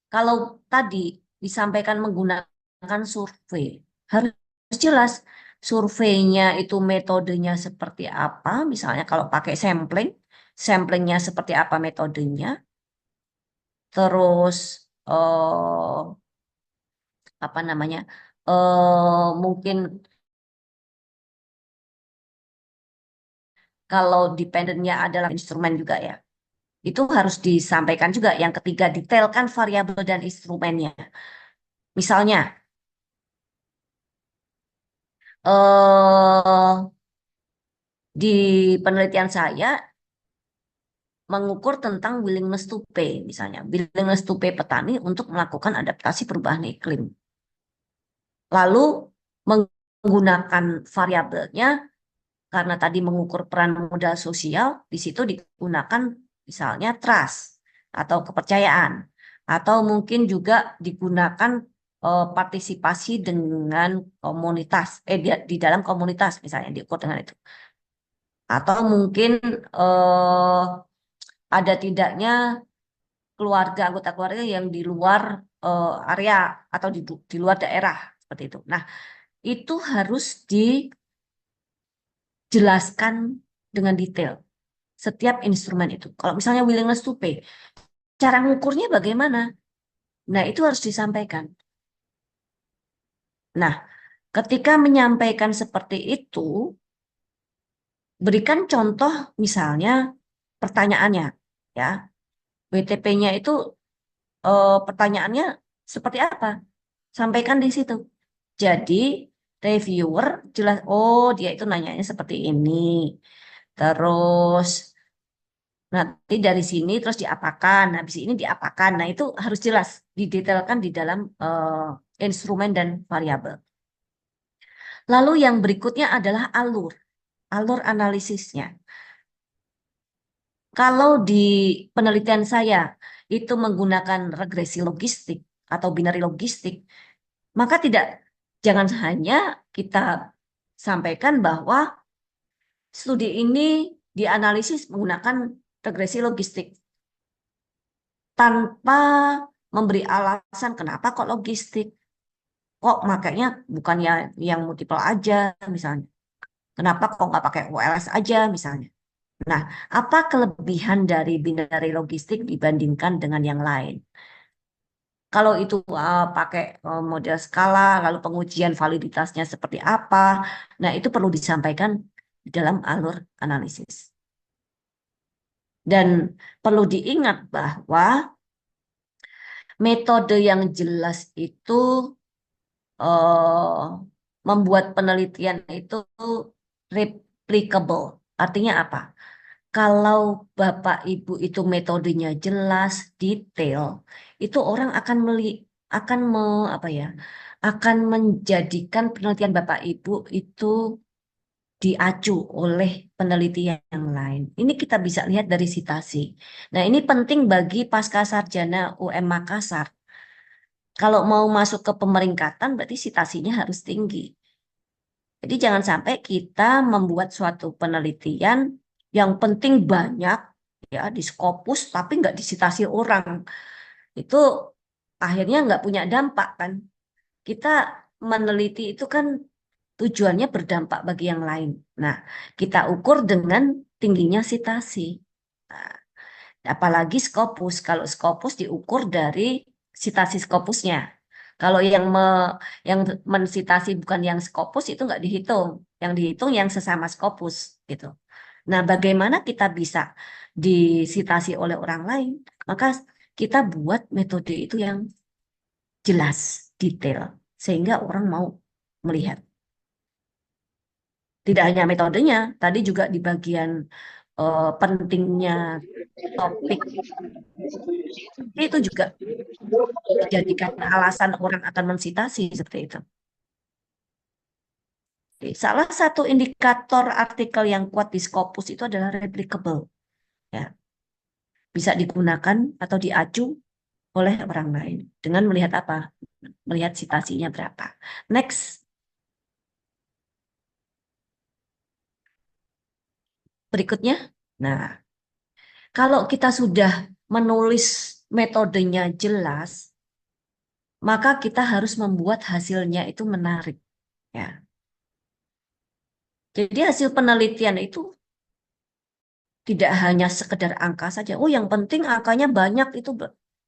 kalau tadi disampaikan menggunakan survei, harus jelas surveinya itu metodenya seperti apa. Misalnya kalau pakai samplingnya seperti apa metodenya. Terus apa namanya? Mungkin kalau dependennya adalah instrumen juga ya. Itu harus disampaikan juga. Yang ketiga, detailkan variabel dan instrumennya. Misalnya, di penelitian saya mengukur tentang willingness to pay, misalnya willingness to pay petani untuk melakukan adaptasi perubahan iklim. Lalu menggunakan variabelnya karena tadi mengukur peran modal sosial, di situ digunakan misalnya trust atau kepercayaan, atau mungkin juga digunakan partisipasi dengan komunitas, di dalam komunitas misalnya diukur dengan itu. Atau mungkin ada tidaknya keluarga, anggota keluarga yang di luar area atau di luar daerah seperti itu. Nah, itu harus dijelaskan dengan detail setiap instrumen itu. Kalau misalnya willingness to pay, cara mengukurnya bagaimana? Nah, itu harus disampaikan. Nah, ketika menyampaikan seperti itu, berikan contoh misalnya pertanyaannya, ya. WTP-nya itu pertanyaannya seperti apa? Sampaikan di situ. Jadi reviewer jelas, oh dia itu nanyanya seperti ini. Terus nanti dari sini terus diapakan, habis ini diapakan. Nah, itu harus jelas didetailkan di dalam instrumen dan variabel. Lalu yang berikutnya adalah alur analisisnya. Kalau di penelitian saya itu menggunakan regresi logistik atau binari logistik, maka jangan hanya kita sampaikan bahwa studi ini dianalisis menggunakan regresi logistik tanpa memberi alasan kenapa kok logistik, kok makanya bukan yang multiple aja misalnya, kenapa kok nggak pakai OLS aja misalnya. Nah, apa kelebihan dari binari logistik dibandingkan dengan yang lain? Kalau itu pakai model skala, lalu pengujian validitasnya seperti apa, nah itu perlu disampaikan di dalam alur analisis. Dan perlu diingat bahwa metode yang jelas itu membuat penelitian itu replicable. Artinya apa? Kalau Bapak Ibu itu metodenya jelas, detail, itu orang akan menjadikan penelitian Bapak Ibu itu diacu oleh penelitian yang lain. Ini kita bisa lihat dari sitasi. Nah, ini penting bagi pasca sarjana UM Makassar. Kalau mau masuk ke pemeringkatan, berarti sitasinya harus tinggi. Jadi jangan sampai kita membuat suatu penelitian yang penting banyak ya di Scopus tapi nggak disitasi orang. Itu akhirnya nggak punya dampak kan. Kita meneliti itu kan tujuannya berdampak bagi yang lain. Nah, kita ukur dengan tingginya sitasi. Nah, apalagi Scopus. Kalau Scopus diukur dari sitasi Scopusnya. Kalau yang mensitasi bukan yang Scopus itu nggak dihitung. Yang dihitung yang sesama Scopus gitu. Nah, bagaimana kita bisa disitasi oleh orang lain? Maka kita buat metode itu yang jelas, detail, sehingga orang mau melihat. Tidak hanya metodenya, tadi juga di bagian pentingnya topik itu juga dijadikan alasan orang akan mensitasi seperti itu. Salah satu indikator artikel yang kuat di Scopus itu adalah replicable. Ya. Bisa digunakan atau diacu oleh orang lain dengan melihat apa? Melihat citasinya berapa. Next. Berikutnya. Nah, kalau kita sudah menulis metodenya jelas, maka kita harus membuat hasilnya itu menarik. Ya. Jadi hasil penelitian itu tidak hanya sekedar angka saja. Oh, yang penting angkanya banyak itu,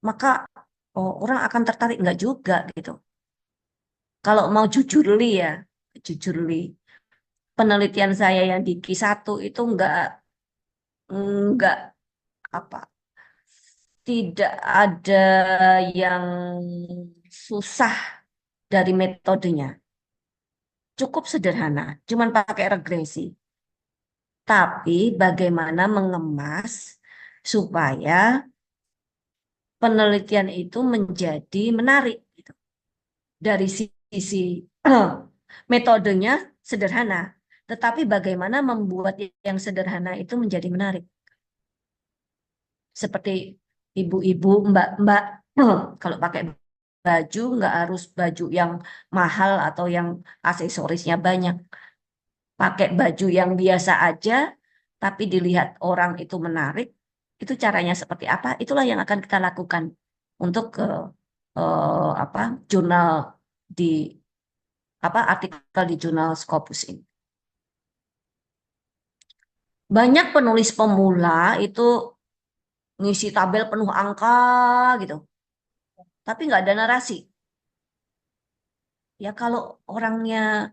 maka orang akan tertarik. Enggak juga gitu. Kalau mau jujurli ya, jujurli. Penelitian saya yang di Q1 itu enggak apa, tidak ada yang susah dari metodenya. Cukup sederhana, cuman pakai regresi. Tapi bagaimana mengemas supaya penelitian itu menjadi menarik gitu. Dari sisi metodenya sederhana, tetapi bagaimana membuat yang sederhana itu menjadi menarik. Seperti ibu-ibu, mbak-mbak, kalau pakai baju nggak harus baju yang mahal atau yang aksesorisnya banyak. Pakai baju yang biasa aja, tapi dilihat orang itu menarik, itu caranya seperti apa, itulah yang akan kita lakukan untuk jurnal di artikel di jurnal Scopus ini. Banyak penulis pemula itu ngisi tabel penuh angka gitu, tapi nggak ada narasi. Ya kalau orangnya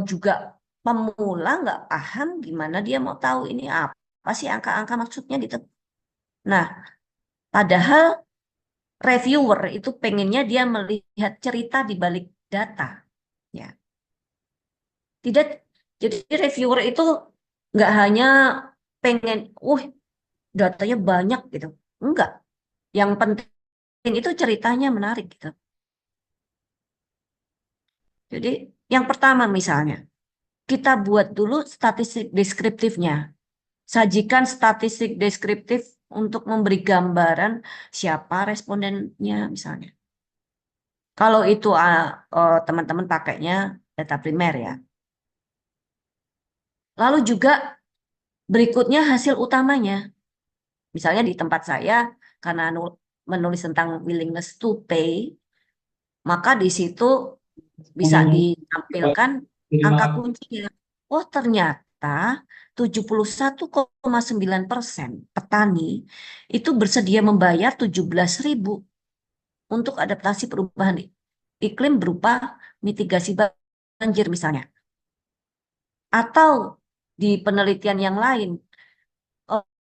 juga pemula nggak paham, gimana dia mau tahu ini apa sih angka-angka maksudnya gitu. Nah, padahal reviewer itu pengennya dia melihat cerita di balik data, ya. Tidak, jadi reviewer itu nggak hanya pengen, datanya banyak gitu, enggak. Yang penting itu ceritanya menarik gitu. Jadi yang pertama misalnya, kita buat dulu statistik deskriptifnya. Sajikan statistik deskriptif untuk memberi gambaran siapa respondennya misalnya. Kalau itu teman-teman pakainya data primer ya. Lalu juga berikutnya hasil utamanya. Misalnya di tempat saya, karena menulis tentang willingness to pay, maka di situ bisa ditampilkan angka kuncinya. Oh, ternyata 71,9% petani itu bersedia membayar 17.000 untuk adaptasi perubahan iklim berupa mitigasi banjir misalnya. Atau di penelitian yang lain,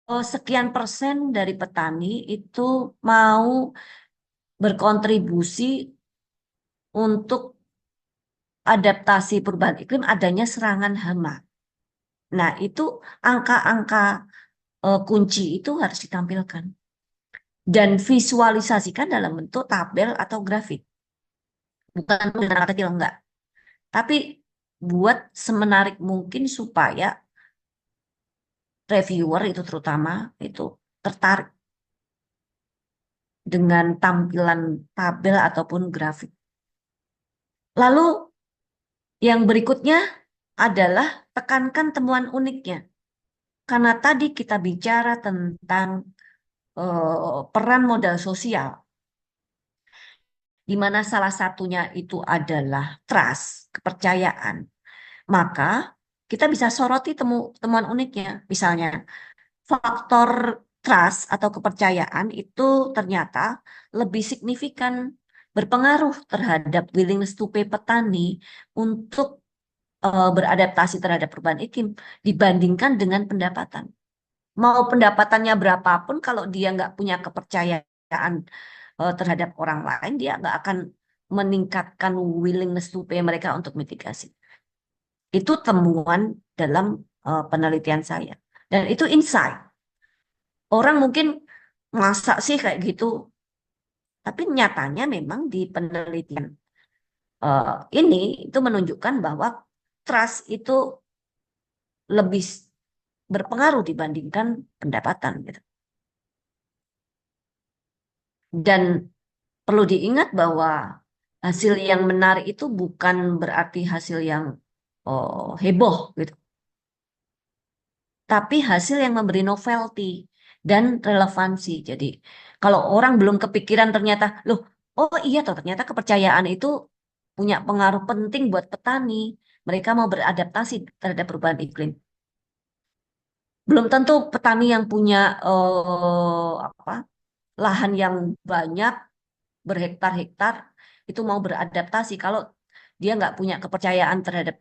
sekian persen dari petani itu mau berkontribusi untuk adaptasi perubahan iklim adanya serangan hama. Nah, itu angka-angka kunci itu harus ditampilkan dan visualisasikan dalam bentuk tabel atau grafik. Bukan dengan kecil, enggak. Tapi buat semenarik mungkin supaya reviewer itu terutama itu tertarik dengan tampilan tabel ataupun grafik. Lalu yang berikutnya adalah tekankan temuan uniknya. Karena tadi kita bicara tentang peran modal sosial, di mana salah satunya itu adalah trust, kepercayaan. Maka kita bisa soroti temuan uniknya. Misalnya, faktor trust atau kepercayaan itu ternyata lebih signifikan berpengaruh terhadap willingness to pay petani untuk beradaptasi terhadap perubahan iklim dibandingkan dengan pendapatan. Mau pendapatannya berapapun, kalau dia nggak punya kepercayaan terhadap orang lain, dia nggak akan meningkatkan willingness to pay mereka untuk mitigasi. Itu temuan dalam penelitian saya. Dan itu insight. Orang mungkin masa sih kayak gitu. Tapi nyatanya memang di penelitian ini itu menunjukkan bahwa trust itu lebih berpengaruh dibandingkan pendapatan gitu. Dan perlu diingat bahwa hasil yang menarik itu bukan berarti hasil yang heboh gitu. Tapi hasil yang memberi novelty dan relevansi. Jadi kalau orang belum kepikiran ternyata, oh iya toh ternyata kepercayaan itu punya pengaruh penting buat petani. Mereka mau beradaptasi terhadap perubahan iklim. Belum tentu petani yang punya lahan yang banyak berhektar-hektar itu mau beradaptasi kalau dia nggak punya kepercayaan terhadap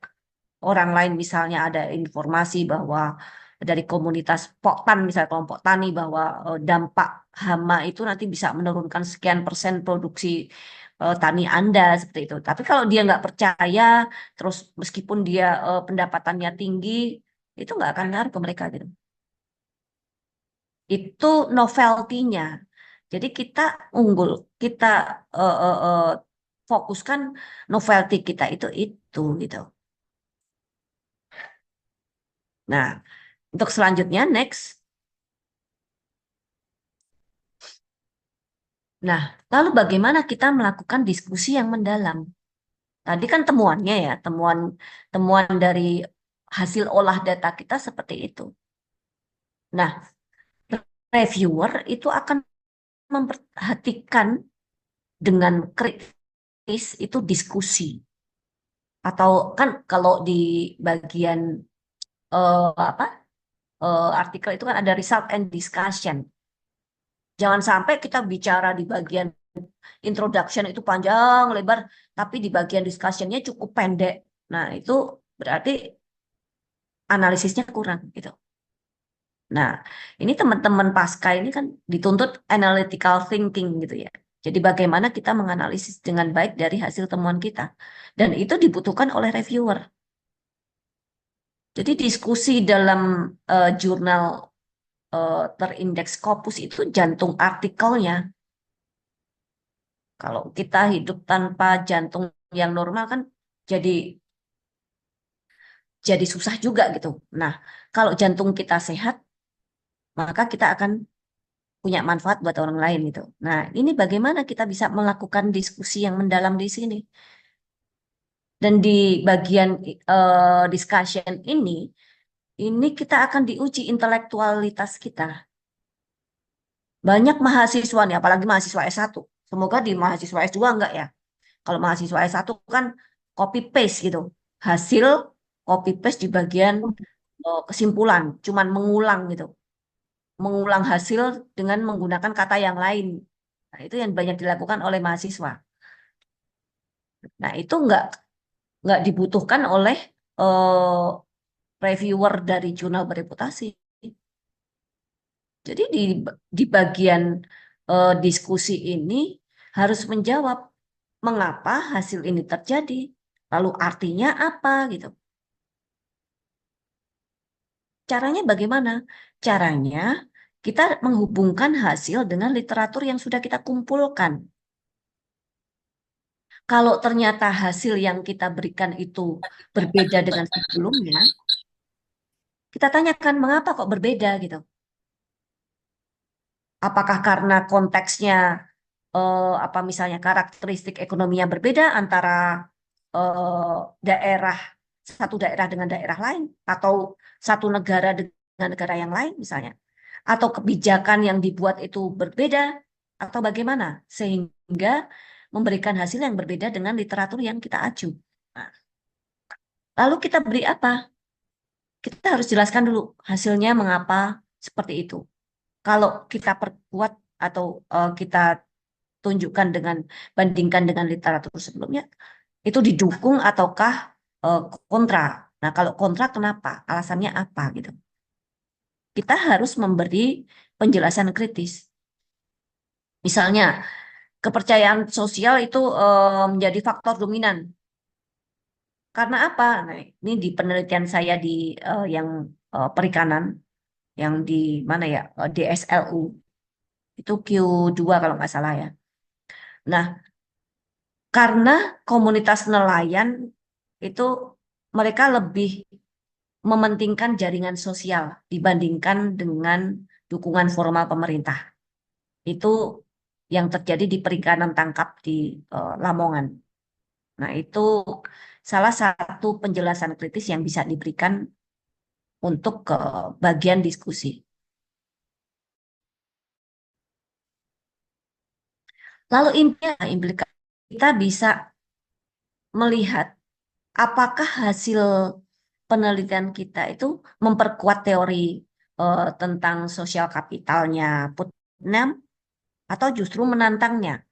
orang lain. Misalnya ada informasi bahwa dari komunitas Poktan, misalnya kelompok tani, bahwa dampak hama itu nanti bisa menurunkan sekian persen produksi tani Anda seperti itu. Tapi kalau dia nggak percaya, terus meskipun dia pendapatannya tinggi, itu nggak akan ngaruh ke mereka gitu. Itu novelty-nya. Jadi kita unggul, kita fokuskan novelty kita itu gitu. Nah, untuk selanjutnya next. Nah, lalu bagaimana kita melakukan diskusi yang mendalam? Tadi kan temuannya ya, temuan dari hasil olah data kita seperti itu. Nah, reviewer itu akan memperhatikan dengan kritis itu diskusi. Atau kan kalau di bagian apa artikel itu kan ada result and discussion. Jangan sampai kita bicara di bagian introduction itu panjang lebar, tapi di bagian discussionnya cukup pendek. Nah, itu berarti analisisnya kurang gitu. Nah, ini teman-teman pasca ini kan dituntut analytical thinking gitu ya. Jadi bagaimana kita menganalisis dengan baik dari hasil temuan kita. Dan itu dibutuhkan oleh reviewer. Jadi diskusi dalam jurnal terindeks Scopus itu jantung artikelnya. Kalau kita hidup tanpa jantung yang normal kan jadi susah juga gitu. Nah, kalau jantung kita sehat, maka kita akan punya manfaat buat orang lain gitu. Nah, ini bagaimana kita bisa melakukan diskusi yang mendalam di sini. Dan di bagian discussion ini kita akan diuji intelektualitas kita. Banyak mahasiswa nih, apalagi mahasiswa S1. Semoga di mahasiswa S2 enggak ya. Kalau mahasiswa S1 kan copy paste gitu. Hasil copy paste di bagian kesimpulan, cuman mengulang gitu. Mengulang hasil dengan menggunakan kata yang lain. Nah, itu yang banyak dilakukan oleh mahasiswa. Nah, itu enggak dibutuhkan oleh reviewer dari jurnal bereputasi. Jadi di bagian diskusi ini harus menjawab mengapa hasil ini terjadi, lalu artinya apa gitu. Caranya bagaimana? Caranya kita menghubungkan hasil dengan literatur yang sudah kita kumpulkan. Kalau ternyata hasil yang kita berikan itu berbeda dengan sebelumnya, kita tanyakan mengapa kok berbeda gitu. Apakah karena konteksnya apa misalnya karakteristik ekonominya berbeda antara daerah satu daerah dengan daerah lain atau satu negara dengan negara yang lain misalnya atau kebijakan yang dibuat itu berbeda atau bagaimana sehingga memberikan hasil yang berbeda dengan literatur yang kita acu. Nah, lalu kita beri apa? Kita harus jelaskan dulu hasilnya mengapa seperti itu. Kalau kita perkuat atau kita tunjukkan bandingkan dengan literatur sebelumnya, itu didukung ataukah kontra. Nah, kalau kontra kenapa? Alasannya apa gitu. Kita harus memberi penjelasan kritis. Misalnya, kepercayaan sosial itu menjadi faktor dominan. Karena apa? Nah, ini di penelitian saya di yang perikanan, yang di mana ya, DSLU, itu Q2 kalau nggak salah ya. Nah, karena komunitas nelayan itu mereka lebih mementingkan jaringan sosial dibandingkan dengan dukungan formal pemerintah. Itu yang terjadi di perikanan tangkap di Lamongan. Nah, itu salah satu penjelasan kritis yang bisa diberikan untuk ke bagian diskusi. Lalu implikasi kita bisa melihat apakah hasil penelitian kita itu memperkuat teori tentang sosial kapitalnya Putnam atau justru menantangnya.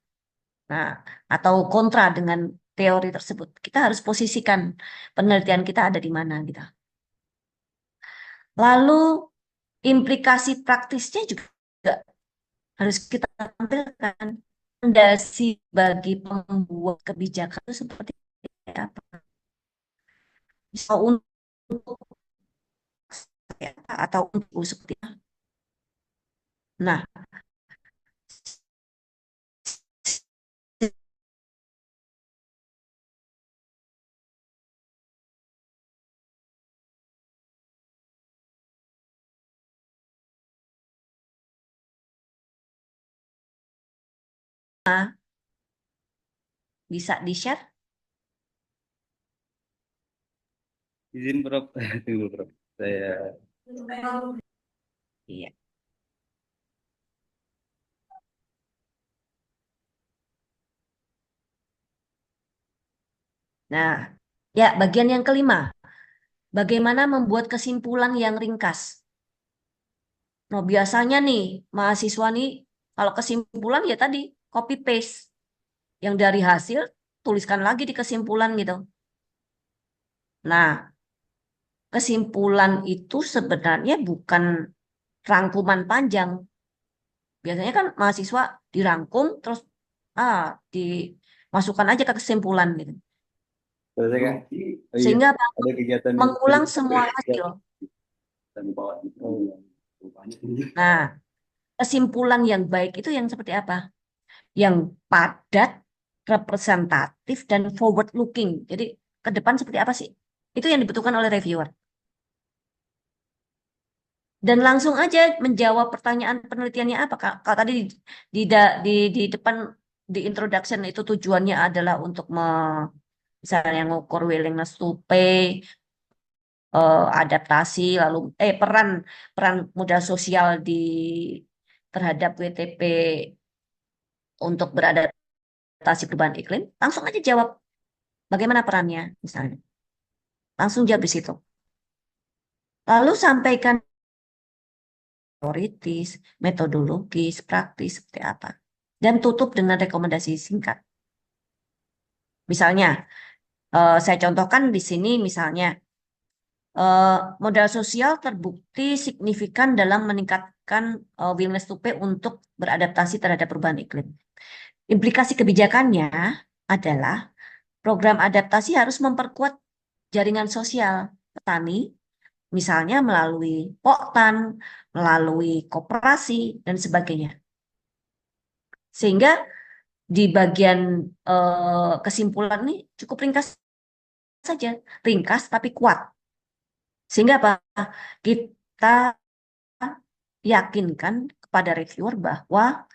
Nah, atau kontra dengan teori tersebut. Kita harus posisikan penelitian kita ada di mana gitu. Lalu implikasi praktisnya juga harus kita tampilkan. Fondasi bagi pembuat kebijakan itu seperti apa? Bisa untuk atau untuk seperti apa? Nah, bisa di-share? Izin Prof. Tunggu Prof. Saya Iya. Nah, ya bagian yang kelima, bagaimana membuat kesimpulan yang ringkas. Nah, biasanya nih mahasiswa nih kalau kesimpulan ya tadi copy paste yang dari hasil tuliskan lagi di kesimpulan gitu. Nah, kesimpulan itu sebenarnya bukan rangkuman panjang. Biasanya kan mahasiswa dirangkum terus dimasukkan aja ke kesimpulan gitu. Selesai kan? Oh iya, Sehingga apa? ada kegiatan Mengulang semua hasil. Nah, kesimpulan yang baik itu yang seperti apa? Yang padat, representatif, dan forward looking. Jadi ke depan seperti apa sih? Itu yang dibutuhkan oleh reviewer. Dan langsung aja menjawab pertanyaan penelitiannya apa. Kalau tadi di depan di introduction itu tujuannya adalah untuk misalnya ngukur willingness to pay, adaptasi, lalu peran modal sosial terhadap WTP untuk beradaptasi perubahan iklim. Langsung aja jawab bagaimana perannya misalnya. Langsung jawab di situ. Lalu sampaikan teoritis, metodologis, praktis seperti apa. Dan tutup dengan rekomendasi singkat. Misalnya, saya contohkan di sini misalnya, modal sosial terbukti signifikan dalam meningkatkan willingness to pay untuk beradaptasi terhadap perubahan iklim. Implikasi kebijakannya adalah program adaptasi harus memperkuat jaringan sosial petani, misalnya melalui poktan, melalui koperasi, dan sebagainya. Sehingga di bagian kesimpulan ini cukup ringkas saja, ringkas tapi kuat. Sehingga apa? Kita yakinkan kepada reviewer bahwa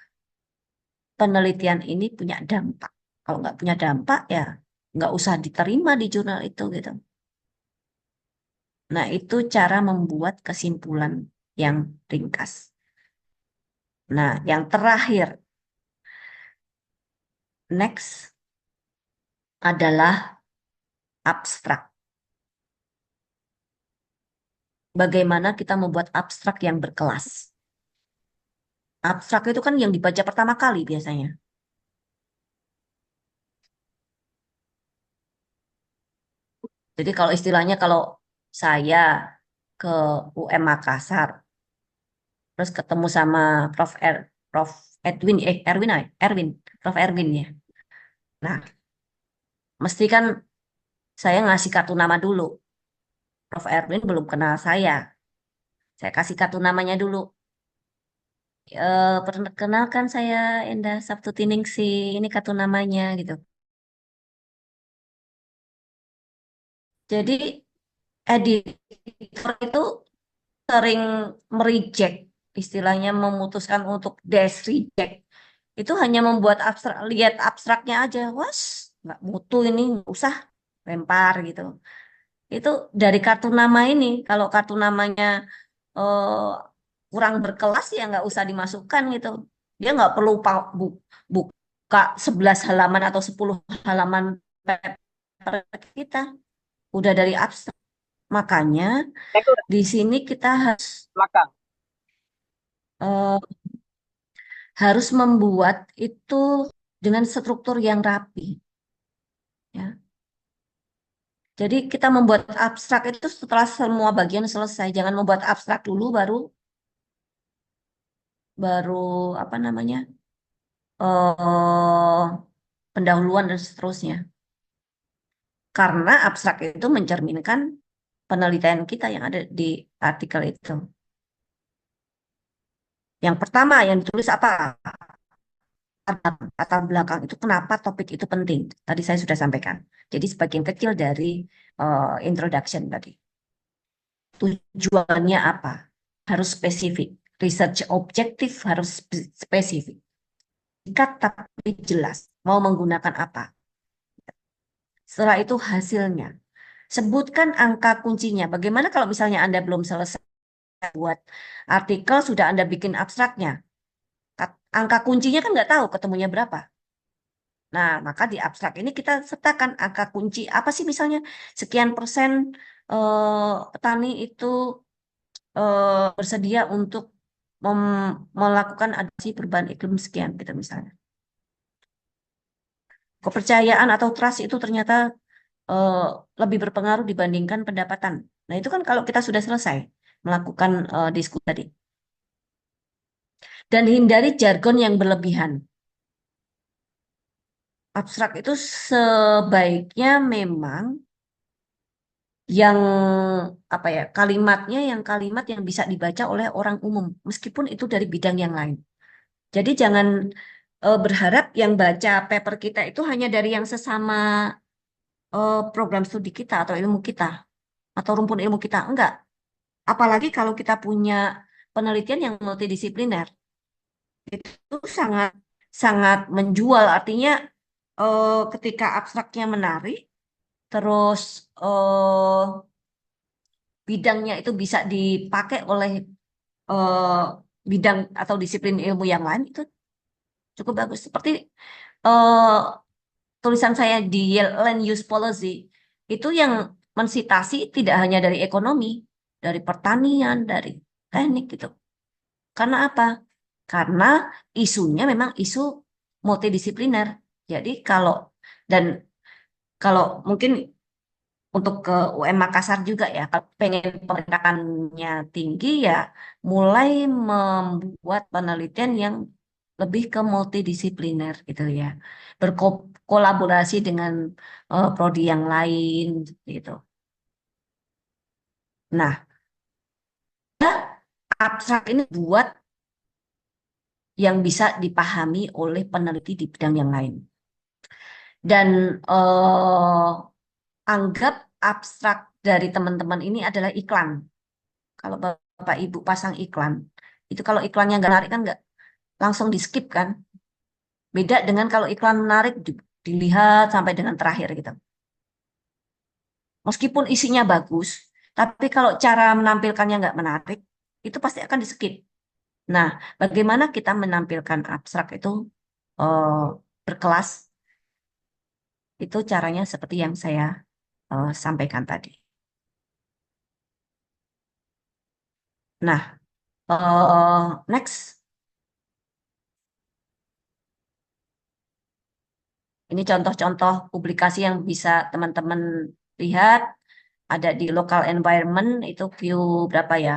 penelitian ini punya dampak. Kalau nggak punya dampak ya nggak usah diterima di jurnal itu gitu. Nah, itu cara membuat kesimpulan yang ringkas. Nah, yang terakhir, next adalah abstrak. Bagaimana kita membuat abstrak yang berkelas. Abstrak itu kan yang dibaca pertama kali biasanya. Jadi kalau istilahnya kalau saya ke UM Makassar, terus ketemu sama Prof. Edwin, Prof. Erwin ya. Nah, mesti kan saya ngasih kartu nama dulu. Prof. Erwin belum kenal saya. Saya kasih kartu namanya dulu. Perkenalkan saya Endah Sabtutiningsi, ini kartu namanya gitu. Jadi editor itu sering mereject, istilahnya memutuskan untuk reject. Itu hanya membuat abstrak, lihat abstraknya aja, nggak mutu ini, nggak usah lempar gitu. Itu dari kartu nama ini, kalau kartu namanya kurang berkelas ya nggak usah dimasukkan gitu. Dia nggak perlu buka 11 halaman atau 10 halaman paper kita. Udah dari abstrak. Makanya di sini kita harus membuat itu dengan struktur yang rapi. Ya. Jadi kita membuat abstrak itu setelah semua bagian selesai. Jangan membuat abstrak dulu baru apa namanya pendahuluan dan seterusnya. Karena abstrak itu mencerminkan penelitian kita yang ada di artikel itu. Yang pertama yang ditulis apa? Latar belakang itu kenapa topik itu penting. Tadi saya sudah sampaikan. Jadi sebagian kecil dari introduction tadi. Tujuannya apa? Harus spesifik. Research objektif harus spesifik. Singkat tapi jelas. Mau menggunakan apa? Setelah itu hasilnya. Sebutkan angka kuncinya. Bagaimana kalau misalnya Anda belum selesai buat artikel, sudah Anda bikin abstraknya? Angka kuncinya kan nggak tahu ketemunya berapa. Nah, maka di abstrak ini kita sertakan angka kunci apa sih, misalnya sekian persen petani itu bersedia untuk melakukan adaptasi perubahan iklim sekian gitu misalnya. Kepercayaan atau trust itu ternyata eh, lebih berpengaruh dibandingkan pendapatan. Nah, itu kan kalau kita sudah selesai melakukan diskusi tadi. Dan hindari jargon yang berlebihan. Abstrak itu sebaiknya memang yang apa ya, kalimatnya yang kalimat yang bisa dibaca oleh orang umum, meskipun itu dari bidang yang lain. Jadi jangan berharap yang baca paper kita itu hanya dari yang sesama program studi kita atau ilmu kita atau rumpun ilmu kita. Enggak. Apalagi kalau kita punya penelitian yang multidisipliner, itu sangat sangat menjual. Artinya ketika abstraknya menarik, terus bidangnya itu bisa dipakai oleh eh, bidang atau disiplin ilmu yang lain, itu cukup bagus. Seperti eh, tulisan saya di Yale Land Use Policy, itu yang mensitasi tidak hanya dari ekonomi, dari pertanian, dari teknik gitu. Karena apa? Karena isunya memang isu multidisipliner. Jadi dan kalau mungkin untuk ke UM Makassar juga ya, kalau pengen pendidikannya tinggi ya mulai membuat penelitian yang lebih ke multidisipliner gitu ya. Berkolaborasi dengan prodi yang lain gitu. Nah, abstrak ini buat yang bisa dipahami oleh peneliti di bidang yang lain. Dan anggap abstrak dari teman-teman ini adalah iklan. Kalau Bapak Ibu pasang iklan, itu kalau iklannya nggak menarik kan nggak langsung di skip kan. Beda dengan kalau iklan menarik dilihat sampai dengan terakhir gitu. Meskipun isinya bagus, tapi kalau cara menampilkannya nggak menarik, itu pasti akan di skip. Nah, bagaimana kita menampilkan abstrak itu eh, berkelas? Itu caranya seperti yang saya sampaikan tadi. Nah, next. Ini contoh-contoh publikasi yang bisa teman-teman lihat. Ada di local environment, itu Q berapa ya?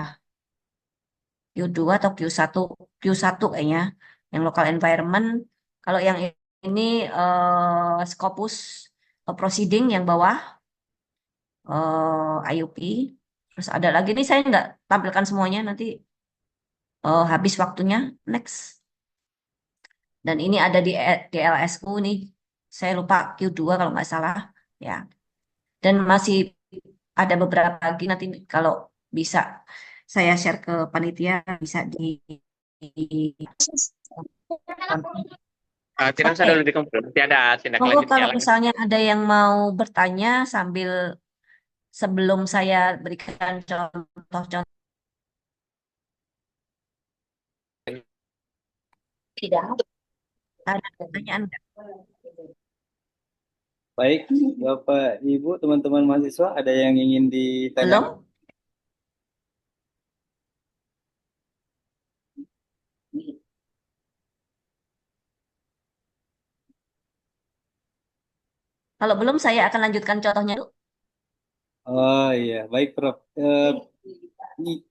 Q2 atau Q1? Q1 kayaknya. Yang local environment. Kalau yang ini Scopus Proceeding yang bawah, IUP. Terus ada lagi nih, saya nggak tampilkan semuanya, nanti habis waktunya. Next. Dan ini ada di LSU nih. Saya lupa Q2 kalau nggak salah. Ya. Dan masih ada beberapa lagi, nanti kalau bisa saya share ke panitia, bisa Tidak usah Oke. dulu dikumpul. Nanti ada tindak Monggo lanjutnya kalau lagi. misalnya ada yang mau bertanya sambil sebelum saya berikan contoh-contoh. Tidak. Ada pertanyaan nggak? Baik, Bapak, Ibu, teman-teman mahasiswa, ada yang ingin ditanyakan? Belum? Kalau belum, saya akan lanjutkan contohnya dulu. Oh iya, baik Prof. I-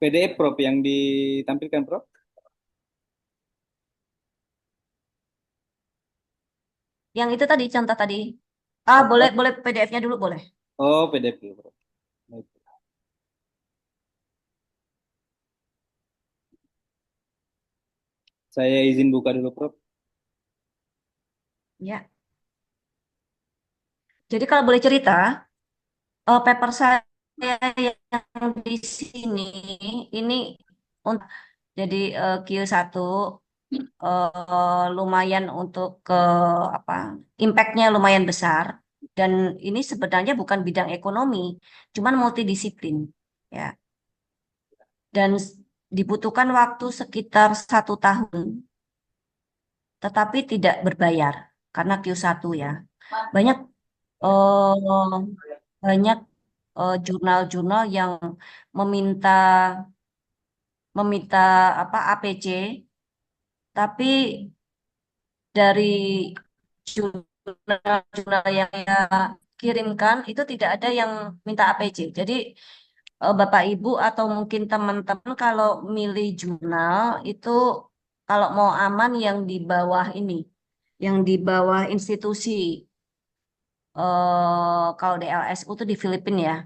PDF Prof yang ditampilkan Prof. Yang itu tadi, contoh tadi. Boleh PDF-nya dulu, boleh. Oh, PDF dulu Prof. Baik. Saya izin buka dulu Prof. Ya. Jadi kalau boleh cerita, paper saya yang di sini ini untuk jadi Q1 lumayan untuk apa, impact-nya lumayan besar, dan ini sebenarnya bukan bidang ekonomi, cuman multidisiplin ya, dan dibutuhkan waktu sekitar 1 tahun, tetapi tidak berbayar karena Q1 ya. Banyak eh, banyak jurnal-jurnal yang meminta meminta apa APC, tapi dari jurnal-jurnal yang saya kirimkan itu tidak ada yang minta APC. Jadi Bapak Ibu atau mungkin teman-teman kalau milih jurnal itu kalau mau aman yang di bawah ini, yang di bawah institusi kalau DLSU itu di Filipina ya.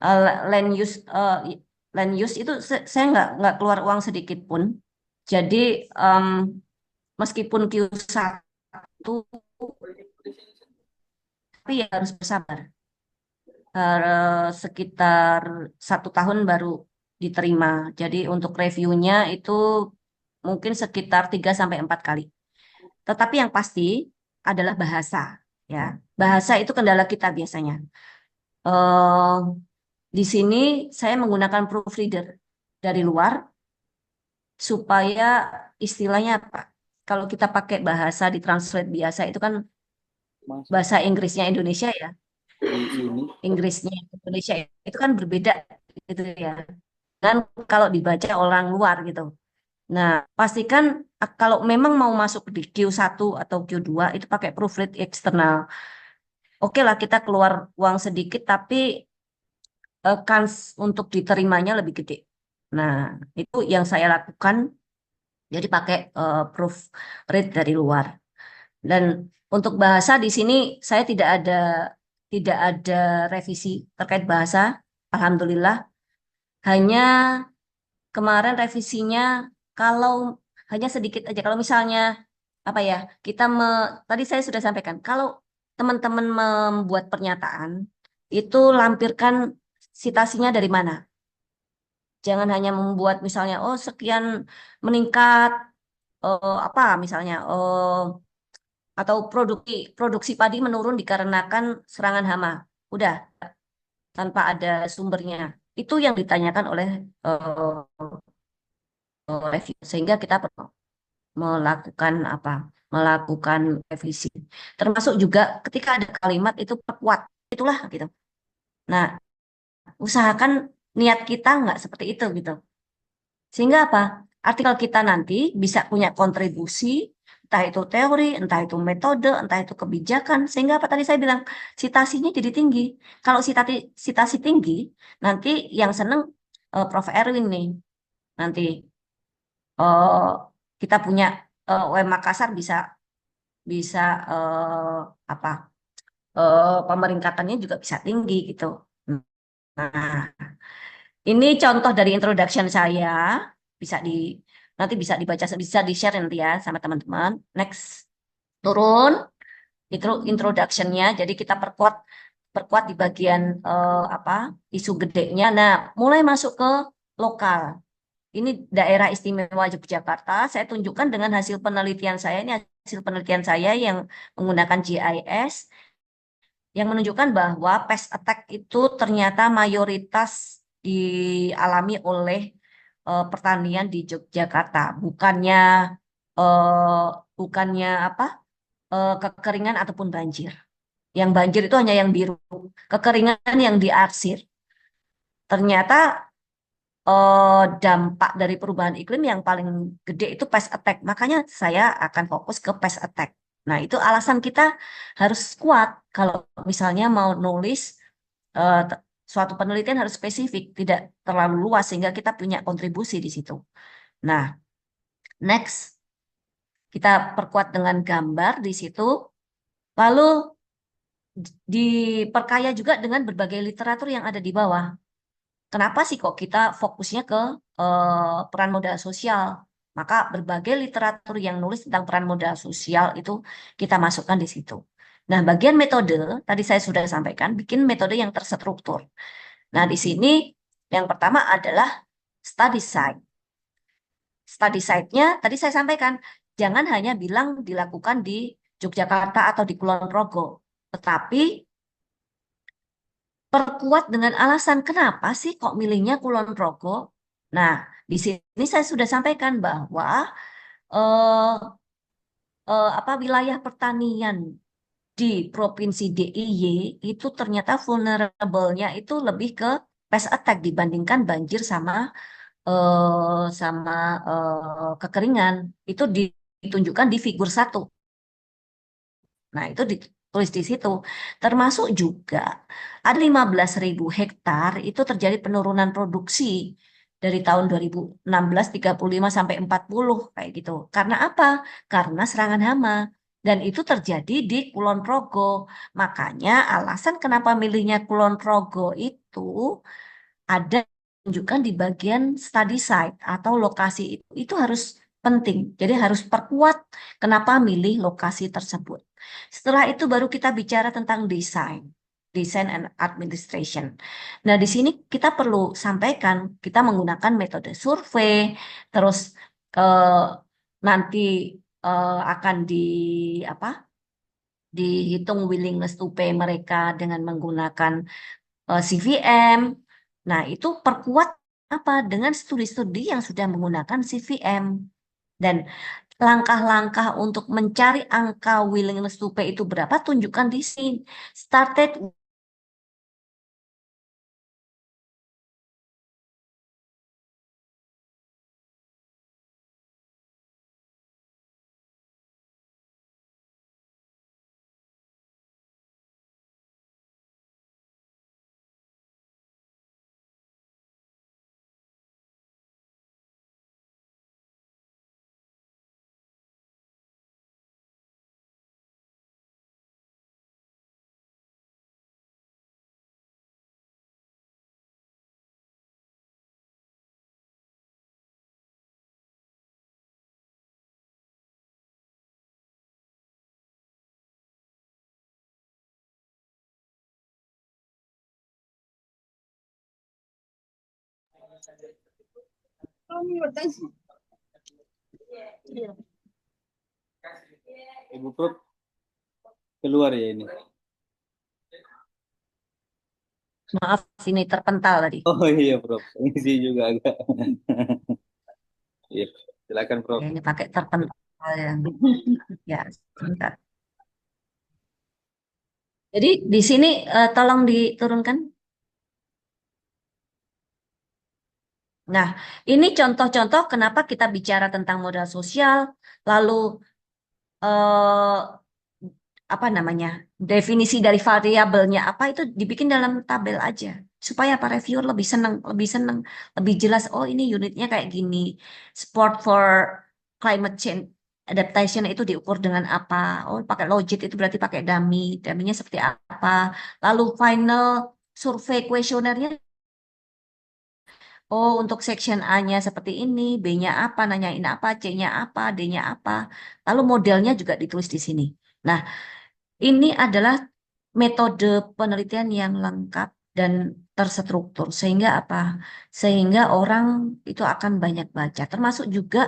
Eh, land use land use itu saya nggak keluar uang sedikit pun. Jadi meskipun Q1 tapi ya harus bersabar. Sekitar 1 tahun baru diterima. Jadi untuk reviewnya itu mungkin sekitar 3 sampai 4 kali. Tetapi yang pasti adalah bahasa. Ya, bahasa itu kendala kita biasanya. Eh, di sini saya menggunakan proofreader dari luar supaya istilahnya apa? Kalau kita pakai bahasa di translate biasa itu kan bahasa Inggrisnya Indonesia ya. Inggrisnya Indonesia itu kan berbeda gitu ya. Dan kalau dibaca orang luar gitu. Nah, pastikan kalau memang mau masuk di Q1 atau Q2 itu pakai proofread eksternal. Oke lah kita keluar uang sedikit tapi kans untuk diterimanya lebih gede. Nah, itu yang saya lakukan. Jadi pakai proofread dari luar. Dan untuk bahasa di sini saya tidak ada revisi terkait bahasa. Alhamdulillah. Hanya kemarin revisinya kalau hanya sedikit aja. Kalau misalnya apa ya, tadi saya sudah sampaikan, kalau teman-teman membuat pernyataan itu lampirkan citasinya dari mana. Jangan hanya membuat misalnya oh sekian meningkat apa misalnya atau produksi padi menurun dikarenakan serangan hama. Udah tanpa ada sumbernya. Itu yang ditanyakan oleh review sehingga kita perlu melakukan apa? Melakukan revisi. Termasuk juga ketika ada kalimat itu perkuat. Itulah gitu. Nah, usahakan niat kita nggak seperti itu gitu. Sehingga apa? Artikel kita nanti bisa punya kontribusi, entah itu teori, entah itu metode, entah itu kebijakan. Sehingga apa tadi saya bilang, citasinya jadi tinggi. Kalau citasi tinggi, nanti yang seneng Prof. Erwin nih. Nanti kita punya UM Makassar bisa apa pemeringkatannya juga bisa tinggi gitu. Nah, ini contoh dari introduction saya nanti bisa dibaca bisa di share nanti ya sama teman-teman. Next turun itu introductionnya. Jadi kita perkuat di bagian apa isu gedenya. Nah, mulai masuk ke lokal. Ini daerah istimewa Yogyakarta. Saya tunjukkan dengan hasil penelitian saya. Ini hasil penelitian saya yang menggunakan GIS yang menunjukkan bahwa pest attack itu ternyata mayoritas dialami oleh pertanian di Yogyakarta, bukannya apa kekeringan ataupun banjir. Yang banjir itu hanya yang biru, kekeringan yang diarsir. Ternyata dampak dari perubahan iklim yang paling gede itu pest attack. Makanya saya akan fokus ke pest attack. Nah, itu alasan kita harus kuat kalau misalnya mau nulis suatu penelitian harus spesifik, tidak terlalu luas sehingga kita punya kontribusi di situ. Nah, next kita perkuat dengan gambar di situ. Lalu diperkaya juga dengan berbagai literatur yang ada di bawah. Kenapa sih kok kita fokusnya ke peran modal sosial? Maka berbagai literatur yang nulis tentang peran modal sosial itu kita masukkan di situ. Nah, bagian metode, tadi saya sudah sampaikan, bikin metode yang terstruktur. Nah, di sini yang pertama adalah study site. Study site-nya, tadi saya sampaikan, jangan hanya bilang dilakukan di Yogyakarta atau di Kulon Progo, tetapi perkuat dengan alasan kenapa sih kok milihnya Kulon Progo. Nah, di sini saya sudah sampaikan bahwa wilayah pertanian di Provinsi DIY itu ternyata vulnerable-nya itu lebih ke pest attack dibandingkan banjir sama kekeringan. Itu ditunjukkan di figur 1. Nah, itu ditulis di situ. Termasuk juga ada 15.000 hektar itu terjadi penurunan produksi dari tahun 2016 35 sampai 40 kayak gitu. Karena apa? Karena serangan hama. Dan itu terjadi di Kulon Progo. Makanya alasan kenapa milihnya Kulon Progo ada tunjukkan di bagian study site atau lokasi itu harus penting. Jadi harus perkuat kenapa milih lokasi tersebut. Setelah itu baru kita bicara tentang desain and administration. Nah, di sini kita perlu sampaikan kita menggunakan metode survei, terus eh, nanti akan apa? Dihitung willingness to pay mereka dengan menggunakan CVM. Nah, itu perkuat apa? Dengan studi-studi yang sudah menggunakan CVM. Dan langkah-langkah untuk mencari angka willingness to pay itu berapa, tunjukkan di sini. Started Ibu Prof keluar ya ini. maaf, ini terpental tadi. Oh iya Prof, ini juga agak. Iya, silakan Prof. Ini pakai terpental yang ya sebentar. Jadi di sini tolong diturunkan. Nah, ini contoh-contoh kenapa kita bicara tentang modal sosial, lalu eh, apa namanya, definisi dari variabelnya apa itu dibikin dalam tabel aja, supaya para reviewer lebih seneng, lebih jelas. Oh, ini unitnya kayak gini. Support for climate change adaptation itu diukur dengan apa? Oh, pakai logit itu berarti pakai dummy. Dummy-nya seperti apa? Lalu final survei kuesionernya. Oh, untuk section A-nya seperti ini, B-nya apa, nanyain apa, C-nya apa, D-nya apa. Lalu modelnya juga ditulis di sini. Nah, ini adalah metode penelitian yang lengkap dan terstruktur. Sehingga apa? Sehingga orang itu akan banyak baca. Termasuk juga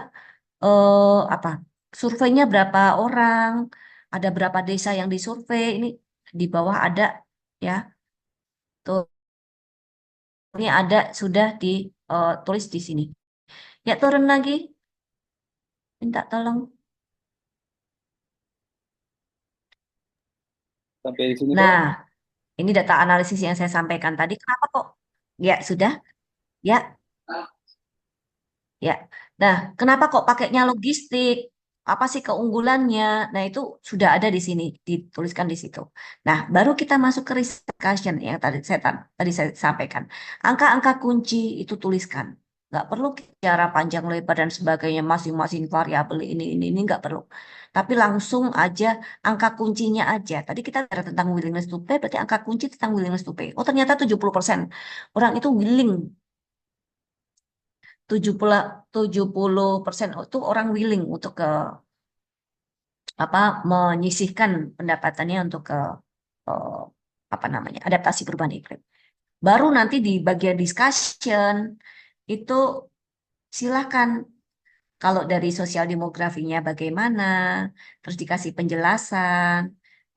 apa? Surveinya berapa orang, ada berapa desa yang disurvei. Ini di bawah ada ya. Tuh, ini ada sudah ditulis di sini. Ya, turun lagi. Minta tolong. Sampai di sini Prof. Nah, ini data analisis yang saya sampaikan tadi. Kenapa kok? Ya, sudah. Ya, ya. Nah, kenapa kok pakainya logistik? Apa sih keunggulannya? Nah, itu sudah ada di sini, dituliskan di situ. Nah, baru kita masuk ke discussion yang tadi saya sampaikan. Angka-angka kunci itu tuliskan. Nggak perlu bicara panjang lebar dan sebagainya, masing-masing variabel ini nggak perlu. Tapi langsung aja angka kuncinya aja. Tadi kita bicara tentang willingness to pay, berarti angka kunci tentang willingness to pay. Oh, ternyata 70% orang itu willing, 70% itu orang willing untuk menyisihkan pendapatannya untuk eh, apa namanya, adaptasi perubahan iklim. Baru nanti di bagian discussion itu silakan, kalau dari sosial demografinya bagaimana, terus dikasih penjelasan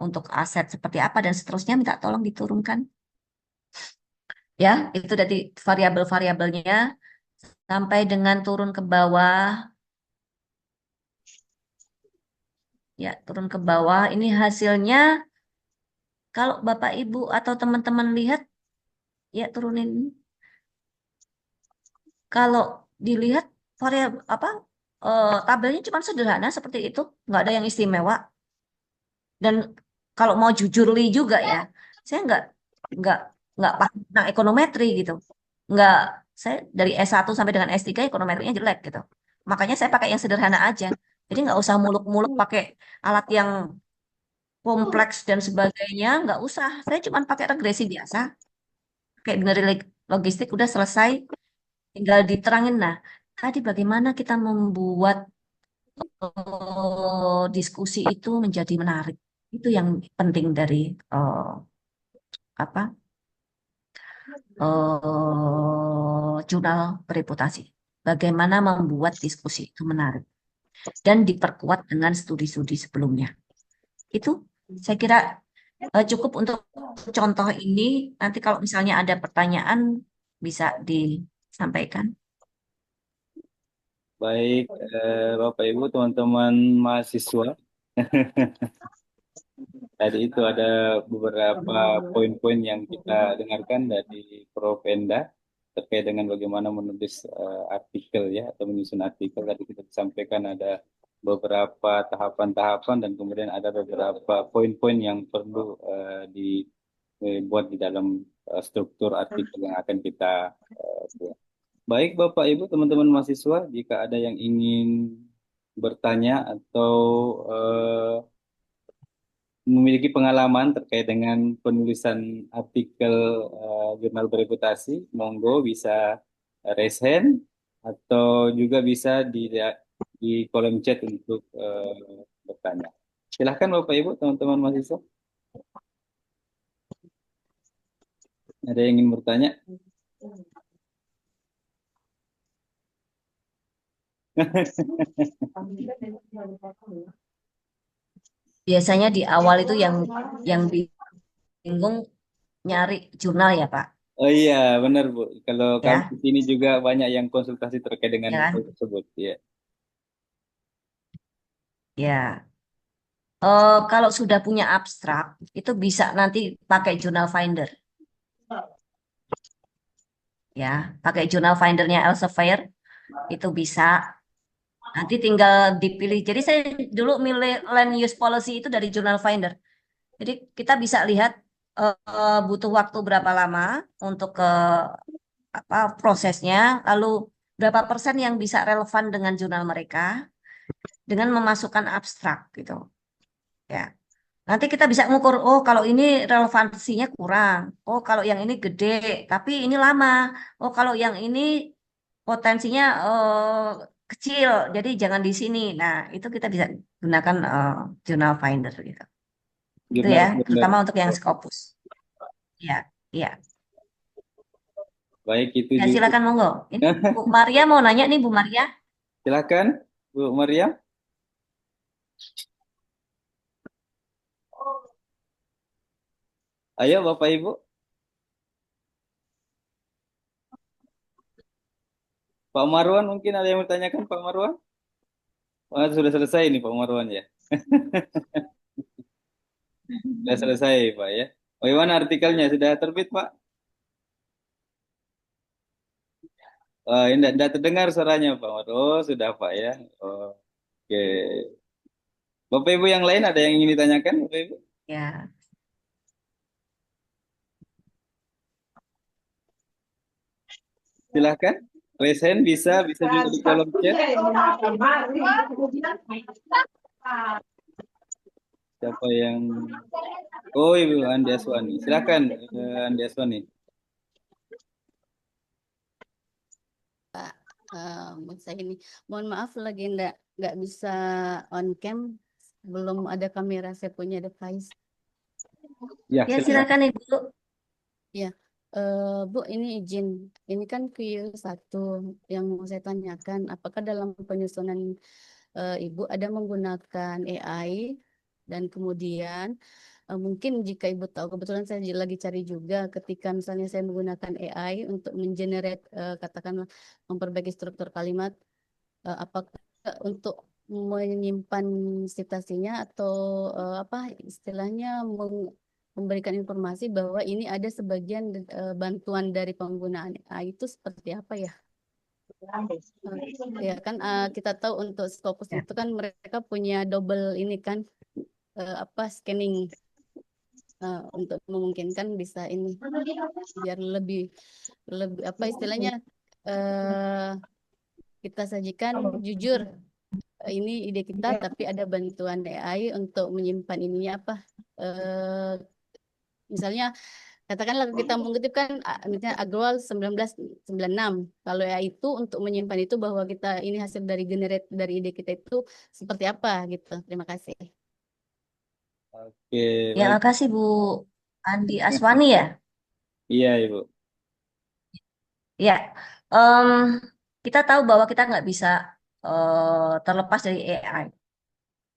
untuk aset seperti apa dan seterusnya, minta tolong diturunkan. Ya, itu dari variabel-variabelnya sampai dengan turun ke bawah. Ya, turun ke bawah. Ini hasilnya kalau Bapak Ibu atau teman-teman lihat, ya turunin. Kalau dilihat variabel apa tabelnya cuma sederhana seperti itu, nggak ada yang istimewa. Dan kalau mau jujur li juga ya, saya nggak nggak paham tentang ekonometri gitu. Nggak, saya dari S1 sampai dengan S3 ekonometrinya jelek gitu. Makanya saya pakai yang sederhana aja. Jadi nggak usah muluk-muluk pakai alat yang kompleks dan sebagainya, nggak usah. Saya cuma pakai regresi biasa, kayak dari logistik udah selesai, tinggal diterangin. Nah, tadi bagaimana kita membuat diskusi itu menjadi menarik. Itu yang penting dari apa jurnal bereputasi. Bagaimana membuat diskusi itu menarik dan diperkuat dengan studi-studi sebelumnya. Itu saya kira cukup untuk contoh ini. Nanti kalau misalnya ada pertanyaan bisa disampaikan. Baik, Bapak Ibu, teman-teman mahasiswa. Tadi itu ada beberapa poin-poin yang kita dengarkan dari Prof. Enda terkait dengan bagaimana menulis artikel ya atau menyusun artikel. Tadi kita disampaikan ada beberapa tahapan-tahapan dan kemudian ada beberapa poin-poin yang perlu dibuat di dalam struktur artikel yang akan kita buat. Baik, Bapak Ibu, teman-teman mahasiswa, jika ada yang ingin bertanya atau memiliki pengalaman terkait dengan penulisan artikel jurnal bereputasi, monggo bisa raise hand atau juga bisa di kolom chat untuk bertanya. Silahkan Bapak Ibu, teman-teman mahasiswa. Ada yang ingin bertanya? Biasanya di awal itu yang bingung nyari jurnal ya Pak, Oh iya, benar Bu. Kalau kami ya, di sini juga banyak yang konsultasi terkait dengan ya hal kan? tersebut. Ya. Ya. Kalau sudah punya abstrak, itu bisa nanti pakai Journal Finder, ya. Pakai Journal Findernya Elsevier, itu bisa. Nanti tinggal dipilih. Jadi saya dulu milih Land Use Policy itu dari Journal Finder. Jadi kita bisa lihat butuh waktu berapa lama untuk ke apa prosesnya, lalu berapa persen yang bisa relevan dengan jurnal mereka dengan memasukkan abstrak gitu. Ya. Nanti kita bisa ngukur, oh kalau ini relevansinya kurang, oh kalau yang ini gede, tapi ini lama, oh kalau yang ini potensinya kecil, jadi jangan di sini. Nah, itu kita bisa gunakan Journal Finder gitu. Itu Jurnal ya, Finder. terutama untuk yang Scopus. Ya, ya. Baik itu Ya, juga. silakan monggo. Ini Bu Maria mau nanya nih, Bu Maria. Silakan Bu Maria. Ayo Bapak Ibu. Pak Marwan mungkin ada yang bertanyakan Pak Marwan? Wah, sudah selesai nih Pak Marwan ya. Sudah selesai Pak ya. Bagaimana artikelnya? Sudah terbit Pak? Oh, ini tidak terdengar suaranya Pak Marwan. Oh, sudah Pak ya. Oke. Bapak Ibu yang lain ada yang ingin ditanyakan Bapak Ibu? Ya. Silahkan. Resen bisa juga di kolom chat. Siapa yang Oh, Ibu Andi Aswani. Silakan Andi Aswani. Saya ini mohon maaf lagi nggak bisa on cam, belum ada kamera, saya punya device. Ya, Ya, silakan. silakan Ibu. Ya, Bu, ini izin, ini kan Q1 yang mau saya tanyakan, apakah dalam penyusunan Ibu ada menggunakan AI dan kemudian mungkin jika Ibu tahu, kebetulan saya lagi cari juga ketika misalnya saya menggunakan AI untuk mengenerate katakanlah memperbaiki struktur kalimat, apakah untuk menyimpan citasinya atau apa istilahnya memberikan informasi bahwa ini ada sebagian bantuan dari penggunaan AI itu seperti apa ya? Ya kan kita tahu untuk Scopus Ya. itu kan mereka punya double ini kan apa scanning untuk memungkinkan bisa ini biar lebih apa istilahnya kita sajikan jujur ini ide kita tapi ada bantuan AI untuk menyimpan ininya apa misalnya katakanlah kita mengutipkan misalnya Agrowal 1996. Kalau AI itu untuk menyimpan itu bahwa kita ini hasil dari generate dari ide kita itu seperti apa gitu. Terima kasih. Oke, Ya, baik. makasih Bu Andi Aswani ya. Iya, Ibu. Ya, em, kita tahu bahwa kita nggak bisa terlepas dari AI.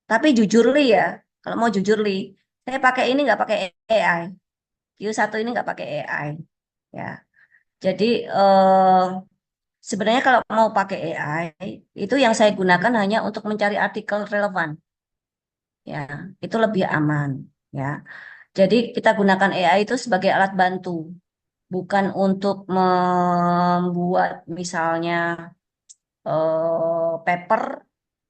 Tapi jujur li ya, kalau mau jujur li, saya pakai ini nggak pakai AI. Q1 ini nggak pakai AI. Ya, jadi sebenarnya kalau mau pakai AI, itu yang saya gunakan hanya untuk mencari artikel relevan. Ya, itu lebih aman. Ya, jadi kita gunakan AI itu sebagai alat bantu, bukan untuk membuat misalnya paper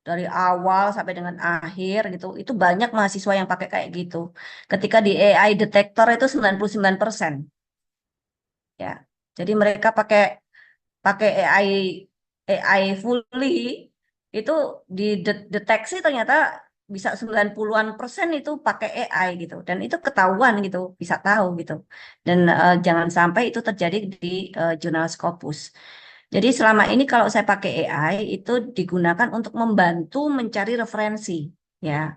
dari awal sampai dengan akhir gitu. Itu banyak mahasiswa yang pakai kayak gitu. Ketika di AI detector itu 99%. Ya. Jadi mereka pakai pakai AI fully itu dideteksi ternyata bisa 90-an persen itu pakai AI gitu. Dan itu ketahuan gitu, bisa tahu gitu. Dan jangan sampai itu terjadi di jurnal Scopus. Jadi selama ini kalau saya pakai AI itu digunakan untuk membantu mencari referensi, ya,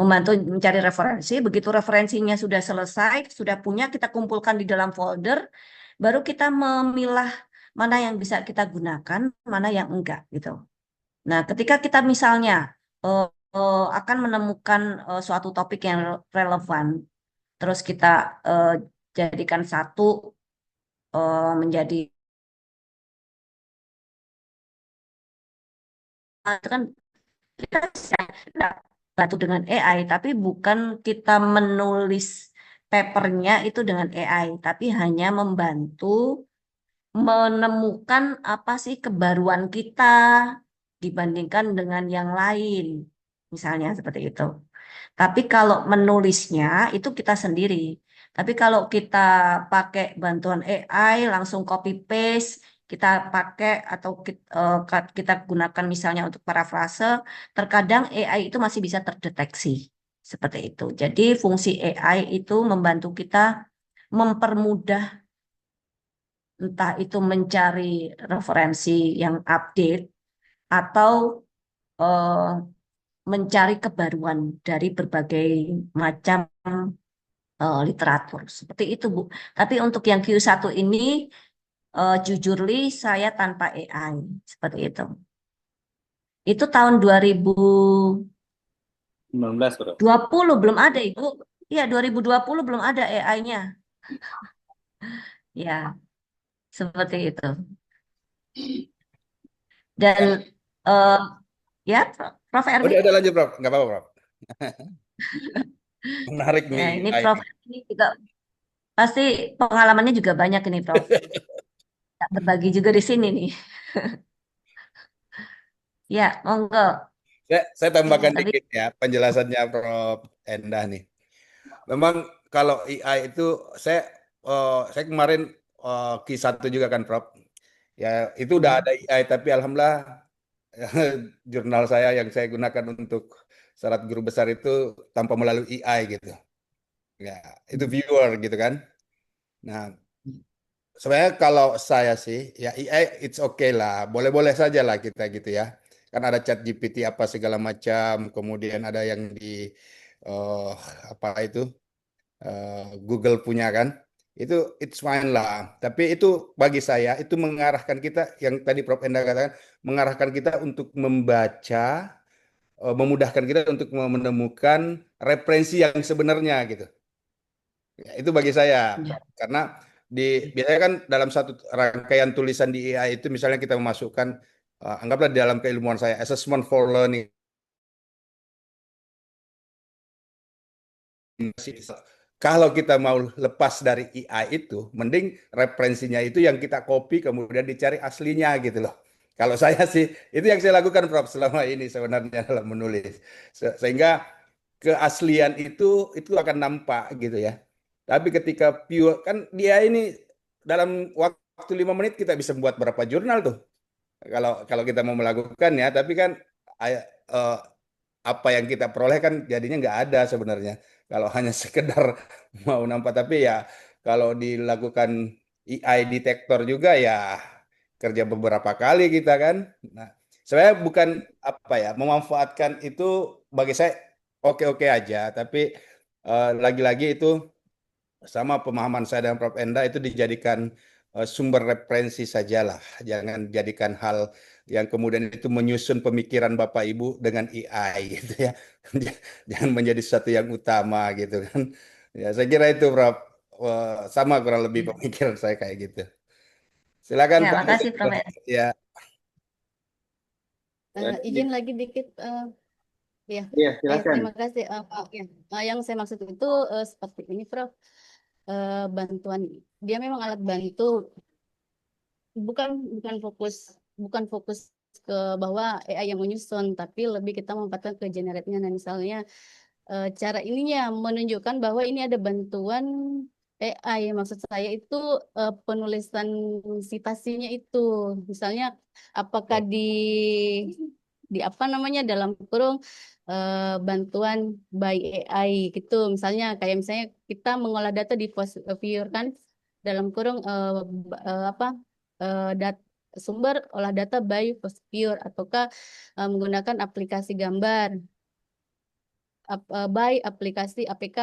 membantu mencari referensi. Begitu referensinya sudah selesai, sudah punya, kita kumpulkan di dalam folder, baru kita memilah mana yang bisa kita gunakan, mana yang enggak gitu. Nah, ketika kita misalnya akan menemukan suatu topik yang relevan, terus kita eh, jadikan satu menjadi itu kan kita bisa bantu dengan AI, tapi bukan kita menulis papernya itu dengan AI, tapi hanya membantu menemukan apa sih kebaruan kita dibandingkan dengan yang lain, misalnya seperti itu. Tapi kalau menulisnya itu kita sendiri. Tapi kalau kita pakai bantuan AI, langsung copy paste, kita pakai atau kita gunakan misalnya untuk parafrase, terkadang AI itu masih bisa terdeteksi. Seperti itu. Jadi fungsi AI itu membantu kita mempermudah entah itu mencari referensi yang update atau eh, mencari kebaruan dari berbagai macam literatur. Seperti itu, Bu. Tapi untuk yang Q1 ini, jujur li, saya tanpa AI. Seperti itu. Itu tahun 19, Bro. 2020 belum ada, Ibu. Iya, 2020 belum ada AI-nya. Ya, seperti itu. Dan ya, Prof. Erwin, Udah lanjut, Prof. Nggak apa-apa, Prof. Menarik ya, nih ini AI Prof. ini. Ini juga pasti pengalamannya juga banyak ini, Prof. Berbagi juga di sini nih. Ya, monggo. Saya tambahkan Tapi dikit ya penjelasannya Prof. Endah nih. Memang kalau AI itu saya kemarin Q1 juga kan Prof. Ya itu udah ada AI tapi alhamdulillah jurnal saya yang saya gunakan untuk syarat guru besar itu tanpa melalui AI gitu. Ya, itu viewer gitu kan. Nah, sebenarnya kalau saya sih ya AI it's okay lah, boleh-boleh saja lah kita gitu ya. Kan ada chat GPT apa segala macam, kemudian ada yang di eh, apa itu Google punya kan. Itu it's fine lah. Tapi itu bagi saya itu mengarahkan kita yang tadi Prof Enda katakan mengarahkan kita untuk membaca, memudahkan kita untuk menemukan referensi yang sebenarnya gitu. Ya, itu bagi saya, Prof. Karena biasanya kan dalam satu rangkaian tulisan di AI itu misalnya kita memasukkan, anggaplah di dalam keilmuan saya, assessment for learning. Kalau kita mau lepas dari AI itu, mending referensinya itu yang kita copy kemudian dicari aslinya gitu loh. Kalau saya sih itu yang saya lakukan Prof selama ini sebenarnya dalam menulis. Sehingga keaslian itu akan nampak gitu ya. Tapi ketika pure kan dia ini dalam waktu 5 menit kita bisa buat berapa jurnal tuh. Kalau kita mau melakukan ya, tapi kan eh, apa yang kita peroleh kan jadinya nggak ada sebenarnya. Kalau hanya sekedar mau nampak, tapi ya kalau dilakukan AI detektor juga ya kerja beberapa kali kita kan. Nah, saya bukan apa ya memanfaatkan itu bagi saya oke-oke aja, tapi lagi-lagi itu sama pemahaman saya dan Prof. Enda itu dijadikan sumber referensi sajalah, jangan jadikan hal yang kemudian itu menyusun pemikiran Bapak Ibu dengan AI gitu ya, jangan menjadi sesuatu yang utama gitu kan. Ya saya kira itu Prof. Sama kurang lebih pemikiran saya kayak gitu. Silakan Ya, Pak. makasih Prof. Ya, Izin lagi dikit. Ya, Iya, silakan. terima kasih. Pak. Ya. Yang saya maksud itu seperti ini, Prof. Bantuan dia memang alat bantu, bukan fokus ke bahwa AI yang menyusun, tapi lebih kita memanfaatkan ke generate-nya. Nah, misalnya cara ininya menunjukkan bahwa ini ada bantuan AI. Maksud saya itu penulisan citasinya itu, misalnya apakah di apa namanya dalam kurung bantuan by AI gitu. Misalnya kita mengolah data di Viewer kan dalam kurung apa sumber olah data by Viewer ataukah menggunakan aplikasi gambar by aplikasi APK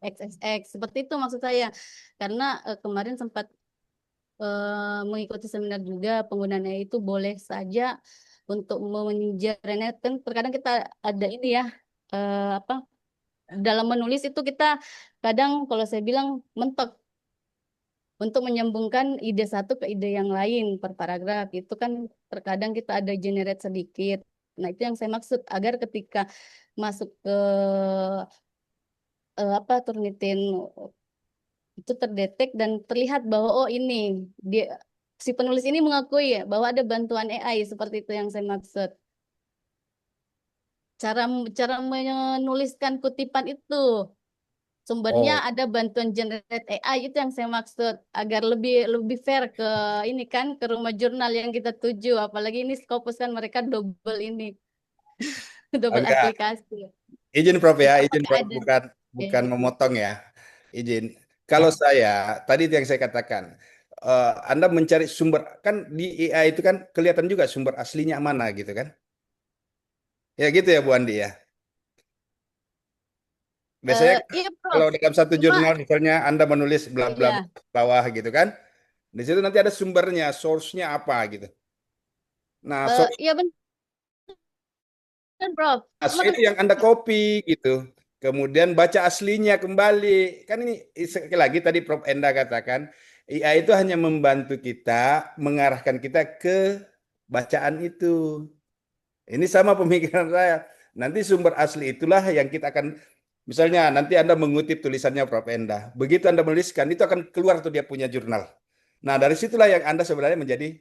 XXX seperti itu maksud saya karena kemarin sempat mengikuti seminar juga penggunaan AI itu boleh saja untuk mengenerate kan terkadang kita ada ini ya apa dalam menulis itu kita kadang kalau saya bilang mentok untuk menyambungkan ide satu ke ide yang lain per paragraf itu kan terkadang kita ada generate sedikit. Nah, itu yang saya maksud agar ketika masuk ke apa Turnitin itu terdetek dan terlihat bahwa oh ini dia si penulis ini mengakui ya bahwa ada bantuan AI seperti itu yang saya maksud. Cara cara menuliskan kutipan itu sumbernya ada bantuan generate AI itu yang saya maksud agar lebih lebih fair ke ini kan ke rumah jurnal yang kita tuju apalagi ini Scopus kan mereka double ini double agak aplikasi. izin Prof ya, Itu izin apakah Prof ada? bukan memotong ya, izin. Kalau saya tadi itu yang saya katakan, Anda mencari sumber kan di AI itu kan kelihatan juga sumber aslinya mana gitu kan? Ya gitu ya Bu Andi ya. Biasanya Iya, Prof. kalau dalam satu Cuma jurnal misalnya Anda menulis bla bla iya. bla bawah gitu kan, di situ nanti ada sumbernya, source-nya apa gitu. Nah, source Iya benar, Prof. Cuma itu yang Anda copy gitu. Kemudian baca aslinya kembali. Kan ini sekali lagi tadi Prof. Enda katakan, AI itu hanya membantu kita, mengarahkan kita ke bacaan itu. Ini sama pemikiran saya. Nanti sumber asli itulah yang kita akan, misalnya nanti Anda mengutip tulisannya Prof. Enda. Begitu Anda menuliskan, itu akan keluar tuh dia punya jurnal. Nah, dari situlah yang Anda sebenarnya menjadi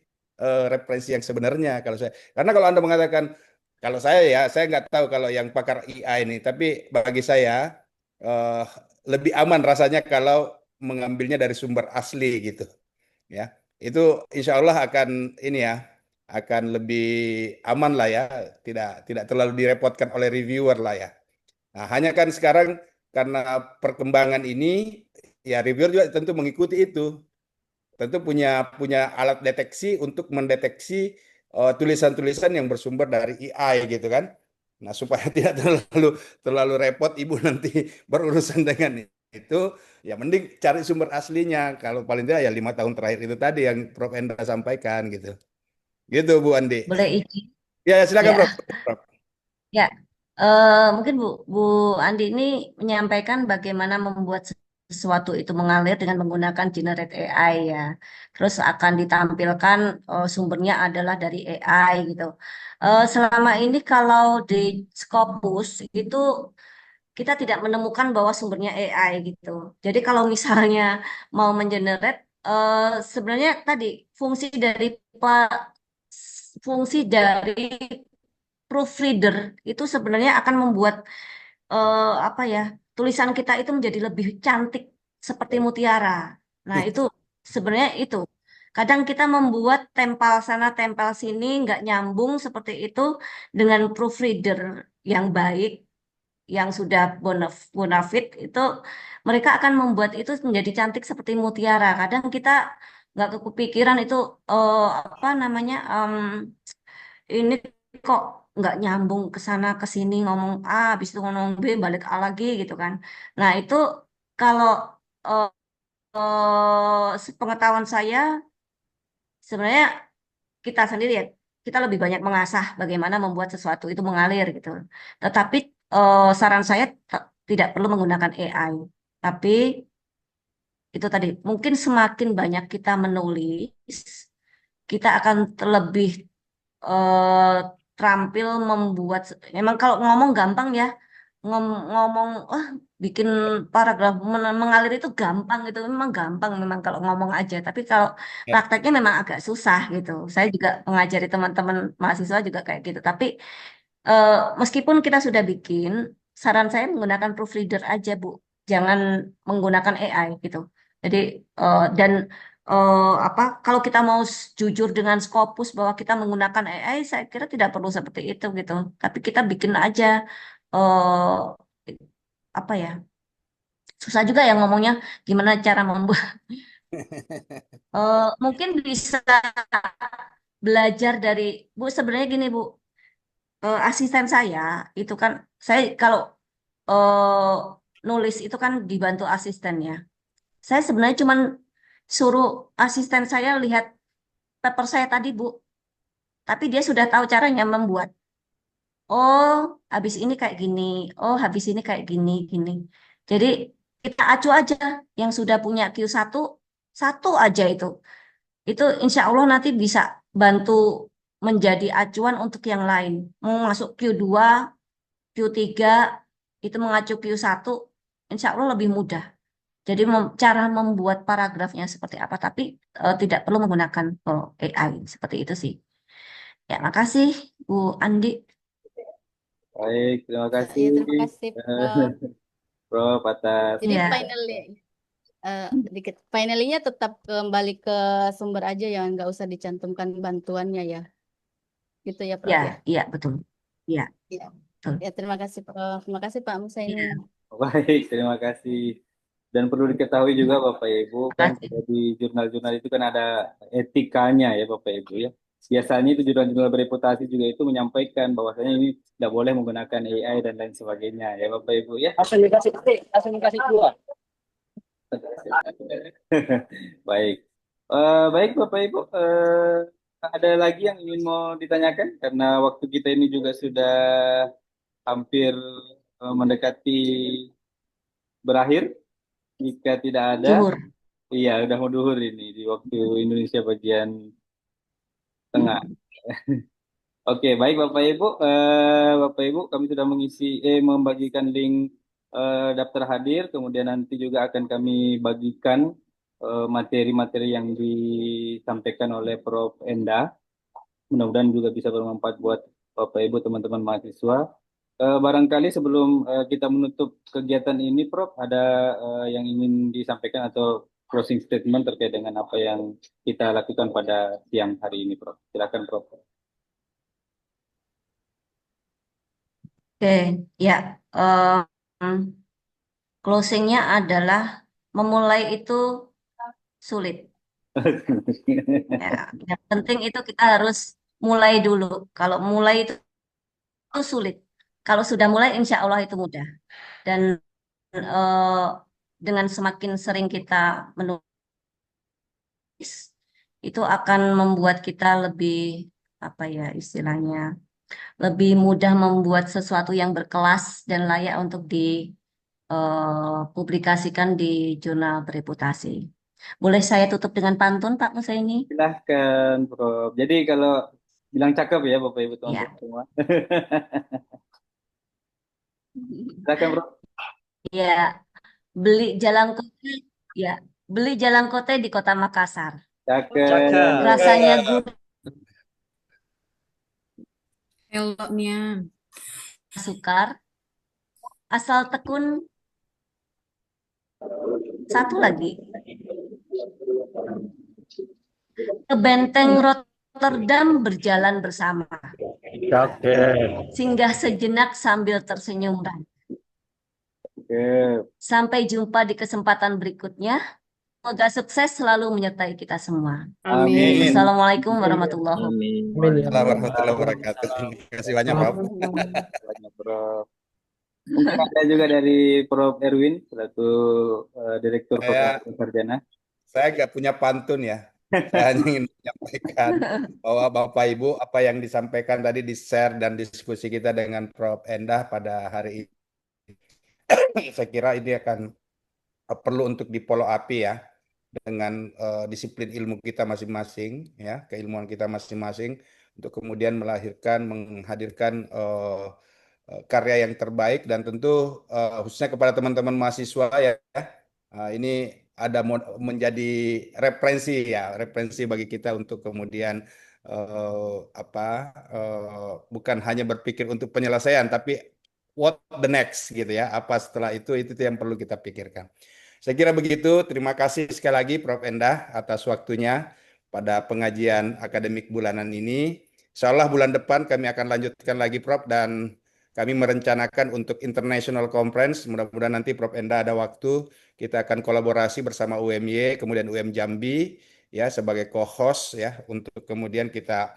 referensi yang sebenarnya kalau saya. Karena kalau Anda mengatakan kalau saya ya, saya nggak tahu kalau yang pakar AI ini, tapi bagi saya eh, lebih aman rasanya kalau mengambilnya dari sumber asli gitu, ya. Itu insya Allah akan ini ya, akan lebih aman lah ya, tidak terlalu direpotkan oleh reviewer lah ya. Nah, hanya kan sekarang karena perkembangan ini, ya reviewer juga tentu mengikuti itu, tentu punya punya alat deteksi untuk mendeteksi tulisan-tulisan yang bersumber dari AI gitu kan. Nah, supaya tidak terlalu repot ibu nanti berurusan dengan itu, ya mending cari sumber aslinya. Kalau paling tidak ya 5 tahun terakhir itu tadi yang Prof. Enda sampaikan gitu. Gitu Bu Andi. Boleh izin? Ya silakan Ya, Prof. Prof. ya. Mungkin Bu Andi ini menyampaikan bagaimana membuat sesuatu itu mengalir dengan menggunakan generate AI ya. Terus akan ditampilkan sumbernya adalah dari AI gitu. Selama ini kalau di Scopus itu kita tidak menemukan bahwa sumbernya AI gitu. Jadi kalau misalnya mau mengenerate, sebenarnya tadi fungsi dari fungsi dari proofreader itu sebenarnya akan membuat apa ya, tulisan kita itu menjadi lebih cantik seperti mutiara. Nah, itu sebenarnya itu. Kadang kita membuat tempel sana, tempel sini, nggak nyambung seperti itu dengan proofreader yang baik, yang sudah bonafit, itu mereka akan membuat itu menjadi cantik seperti mutiara. Kadang kita nggak kepikiran itu apa namanya, ini kok nggak nyambung ke sana ke sini, ngomong A habis itu ngomong B balik A lagi gitu kan. Nah itu kalau eh, sepengetahuan saya sebenarnya kita sendiri ya, kita lebih banyak mengasah bagaimana membuat sesuatu itu mengalir gitu. Tetapi saran saya tidak perlu menggunakan AI. Tapi itu tadi mungkin semakin banyak kita menulis, kita akan lebih eh, terampil membuat. Emang kalau ngomong gampang ya, ngomong bikin paragraf mengalir itu gampang, itu memang gampang memang kalau ngomong aja, tapi kalau Ya. prakteknya memang agak susah gitu. Saya juga mengajari teman-teman mahasiswa juga kayak gitu, tapi eh, meskipun kita sudah bikin, saran saya menggunakan proofreader aja, Bu. Jangan menggunakan AI gitu. Jadi dan apa, kalau kita mau jujur dengan Scopus bahwa kita menggunakan AI, saya kira tidak perlu seperti itu gitu. Tapi kita bikin aja eh apa ya? Susah juga ya ngomongnya gimana cara membuat. Mungkin bisa belajar dari Bu, sebenarnya gini Bu, asisten saya itu kan, saya kalau eh, nulis itu kan dibantu asistennya. Saya sebenarnya cuman suruh asisten saya lihat paper saya tadi, Bu. Tapi dia sudah tahu caranya membuat. Oh, habis ini kayak gini. Oh, habis ini kayak gini, gini. Jadi kita acu aja yang sudah punya Q1, satu aja itu. Itu insya Allah nanti bisa bantu menjadi acuan untuk yang lain. Mau masuk Q2, Q3, itu mengacu Q1, insya Allah lebih mudah. Jadi cara membuat paragrafnya seperti apa, tapi tidak perlu menggunakan AI seperti itu sih. Ya, makasih Bu Andi. Baik, terima kasih Ya, terima kasih, Prof. Prof atas Jadi Ya, dikit finalnya tetap kembali ke sumber aja ya, nggak usah dicantumkan bantuannya ya. Gitu ya, Prof ya, ya. iya betul. Ya, Ya, betul. ya terima kasih, Prof. Terima kasih Pak Musa ini. Ya, baik, terima kasih. Dan perlu diketahui juga Bapak Ibu kan makasih. di jurnal-jurnal itu kan ada etikanya ya Bapak Ibu ya. Biasanya itu jurnal-jurnal bereputasi juga itu menyampaikan bahwasanya ini tidak boleh menggunakan AI dan lain sebagainya ya Bapak Ibu ya. Langsung dikasih keluar. Baik. Baik Bapak Ibu, ada lagi yang ingin mau ditanyakan karena waktu kita ini juga sudah hampir mendekati berakhir. Jika tidak ada, Zuhur. iya udah mau duhur ini di waktu Indonesia bagian tengah. Oke, baik Bapak Ibu, kami sudah membagikan link daftar hadir, kemudian nanti juga akan kami bagikan materi-materi yang disampaikan oleh Prof. Enda. Mudah-mudahan juga bisa bermanfaat buat Bapak Ibu teman-teman mahasiswa. Barangkali sebelum kita menutup kegiatan ini, Prof, ada yang ingin disampaikan atau closing statement terkait dengan apa yang kita lakukan pada siang hari ini, Prof. Silakan, Prof. Oke, ya. Closingnya adalah memulai itu sulit. Ya, yang penting itu kita harus mulai dulu. Kalau mulai itu sulit. Kalau sudah mulai, insya Allah itu mudah. Dan eh, dengan semakin sering kita menulis, itu akan membuat kita lebih, apa ya istilahnya, lebih mudah membuat sesuatu yang berkelas dan layak untuk dipublikasikan di jurnal bereputasi. Boleh saya tutup dengan pantun, Pak Musaini? Silahkan, Prof. Jadi kalau bilang cakep ya, Bapak Ibu Ya. teman-teman semua. Silahkan, Prof. Ya, beli jalangkote, ya, beli jalangkote di Kota Makassar. Cakep. Rasanya gurih, Eloknya. sukar, asal tekun. Satu lagi, ke Benteng Rotterdam berjalan bersama. Cakep. Singgah sejenak sambil tersenyum. Cakep. Sampai jumpa di kesempatan berikutnya. Semoga sukses selalu menyertai kita semua. Amin. Assalamualaikum warahmatullahi wabarakatuh. Amin. Amin ya Assalamualaikum Allah. warahmatullahi wabarakatuh. Terima kasih banyak, Prof. Banyak, Prof. Mungkin ada juga dari Prof. Erwin selaku Direktur Saya Program Sarjana. saya nggak punya pantun ya. Saya hanya ingin menyampaikan bahwa Bapak Ibu apa yang disampaikan tadi di-share dan diskusi kita dengan Prof. Endah pada hari ini, saya kira ini akan perlu untuk di-follow up ya dengan disiplin ilmu kita masing-masing ya, keilmuan kita masing-masing untuk kemudian menghadirkan karya yang terbaik dan tentu khususnya kepada teman-teman mahasiswa ya, ini ada menjadi referensi bagi kita untuk kemudian bukan hanya berpikir untuk penyelesaian tapi what the next gitu ya, apa setelah itu yang perlu kita pikirkan. Saya kira begitu. Terima kasih sekali lagi Prof. Endah atas waktunya pada pengajian akademik bulanan ini. Insya Allah bulan depan kami akan lanjutkan lagi Prof. Dan kami merencanakan untuk International Conference. Mudah-mudahan nanti Prof. Endah ada waktu. Kita akan kolaborasi bersama UMY, kemudian UM Jambi ya sebagai co-host ya untuk kemudian kita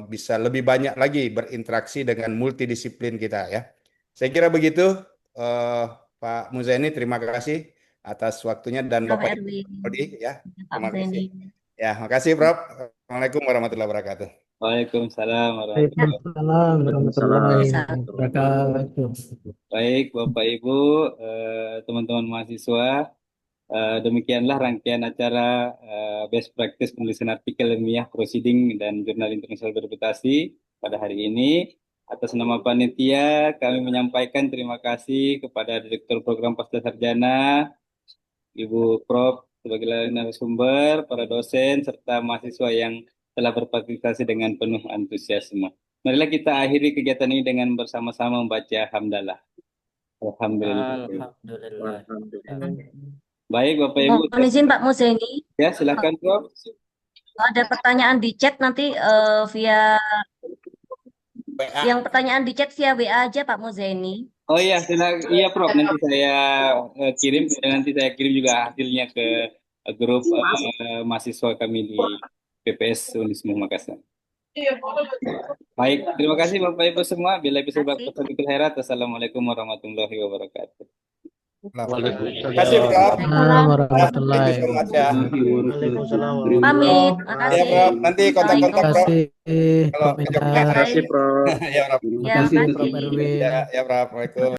bisa lebih banyak lagi berinteraksi dengan multidisiplin kita ya. Saya kira begitu. Pak Muzani, terima kasih atas waktunya dan Prof. Bapak Erwin, Rodi ya. Pak Terima kasih. Muzani. Ya, makasih Prof. Assalamualaikum warahmatullahi wabarakatuh. Waalaikumsalam warahmatullahi Waalaikumsalam warahmatullahi wabarakatuh. Baik, Bapak Ibu, teman-teman mahasiswa, demikianlah rangkaian acara Best Practice Penulisan Artikel Ilmiah Proceeding dan Jurnal Internasional Bereputasi pada hari ini. Atas nama panitia, kami menyampaikan terima kasih kepada Direktur Program Pasca Sarjana, Ibu Prof. sebagai narasumber, para dosen, serta mahasiswa yang telah berpartisipasi dengan penuh antusiasme. Marilah kita akhiri kegiatan ini dengan bersama-sama membaca hamdalah. Alhamdulillah. Baik, Bapak Ibu. Mohon izin Pak Muzani, Ya, silakan, Prof. ada pertanyaan di chat nanti via WA. yang pertanyaan di chat via WA aja Pak Muzani. Oh iya, iya Prof. Nanti saya kirim, nanti saya kirim juga hasilnya ke grup mahasiswa kami di PPS Unismu Makassar. Baik, terima kasih Bapak Ibu semua. Bila bisa berkata khairat. Assalamualaikum warahmatullahi wabarakatuh. Terima kasih Prof. Waalaikumsalam warahmatullahi Thank you so much ya. Waalaikumsalam. Pamit, Ya makasih. Prof, nanti kontak-kontak Terima Prof. kasih Kalau Prof. ke Jogja. Endah. Ya Prof. Ya, Terima kasih makasih. Prof. Erwin. Ya Prof. Waalaikumsalam.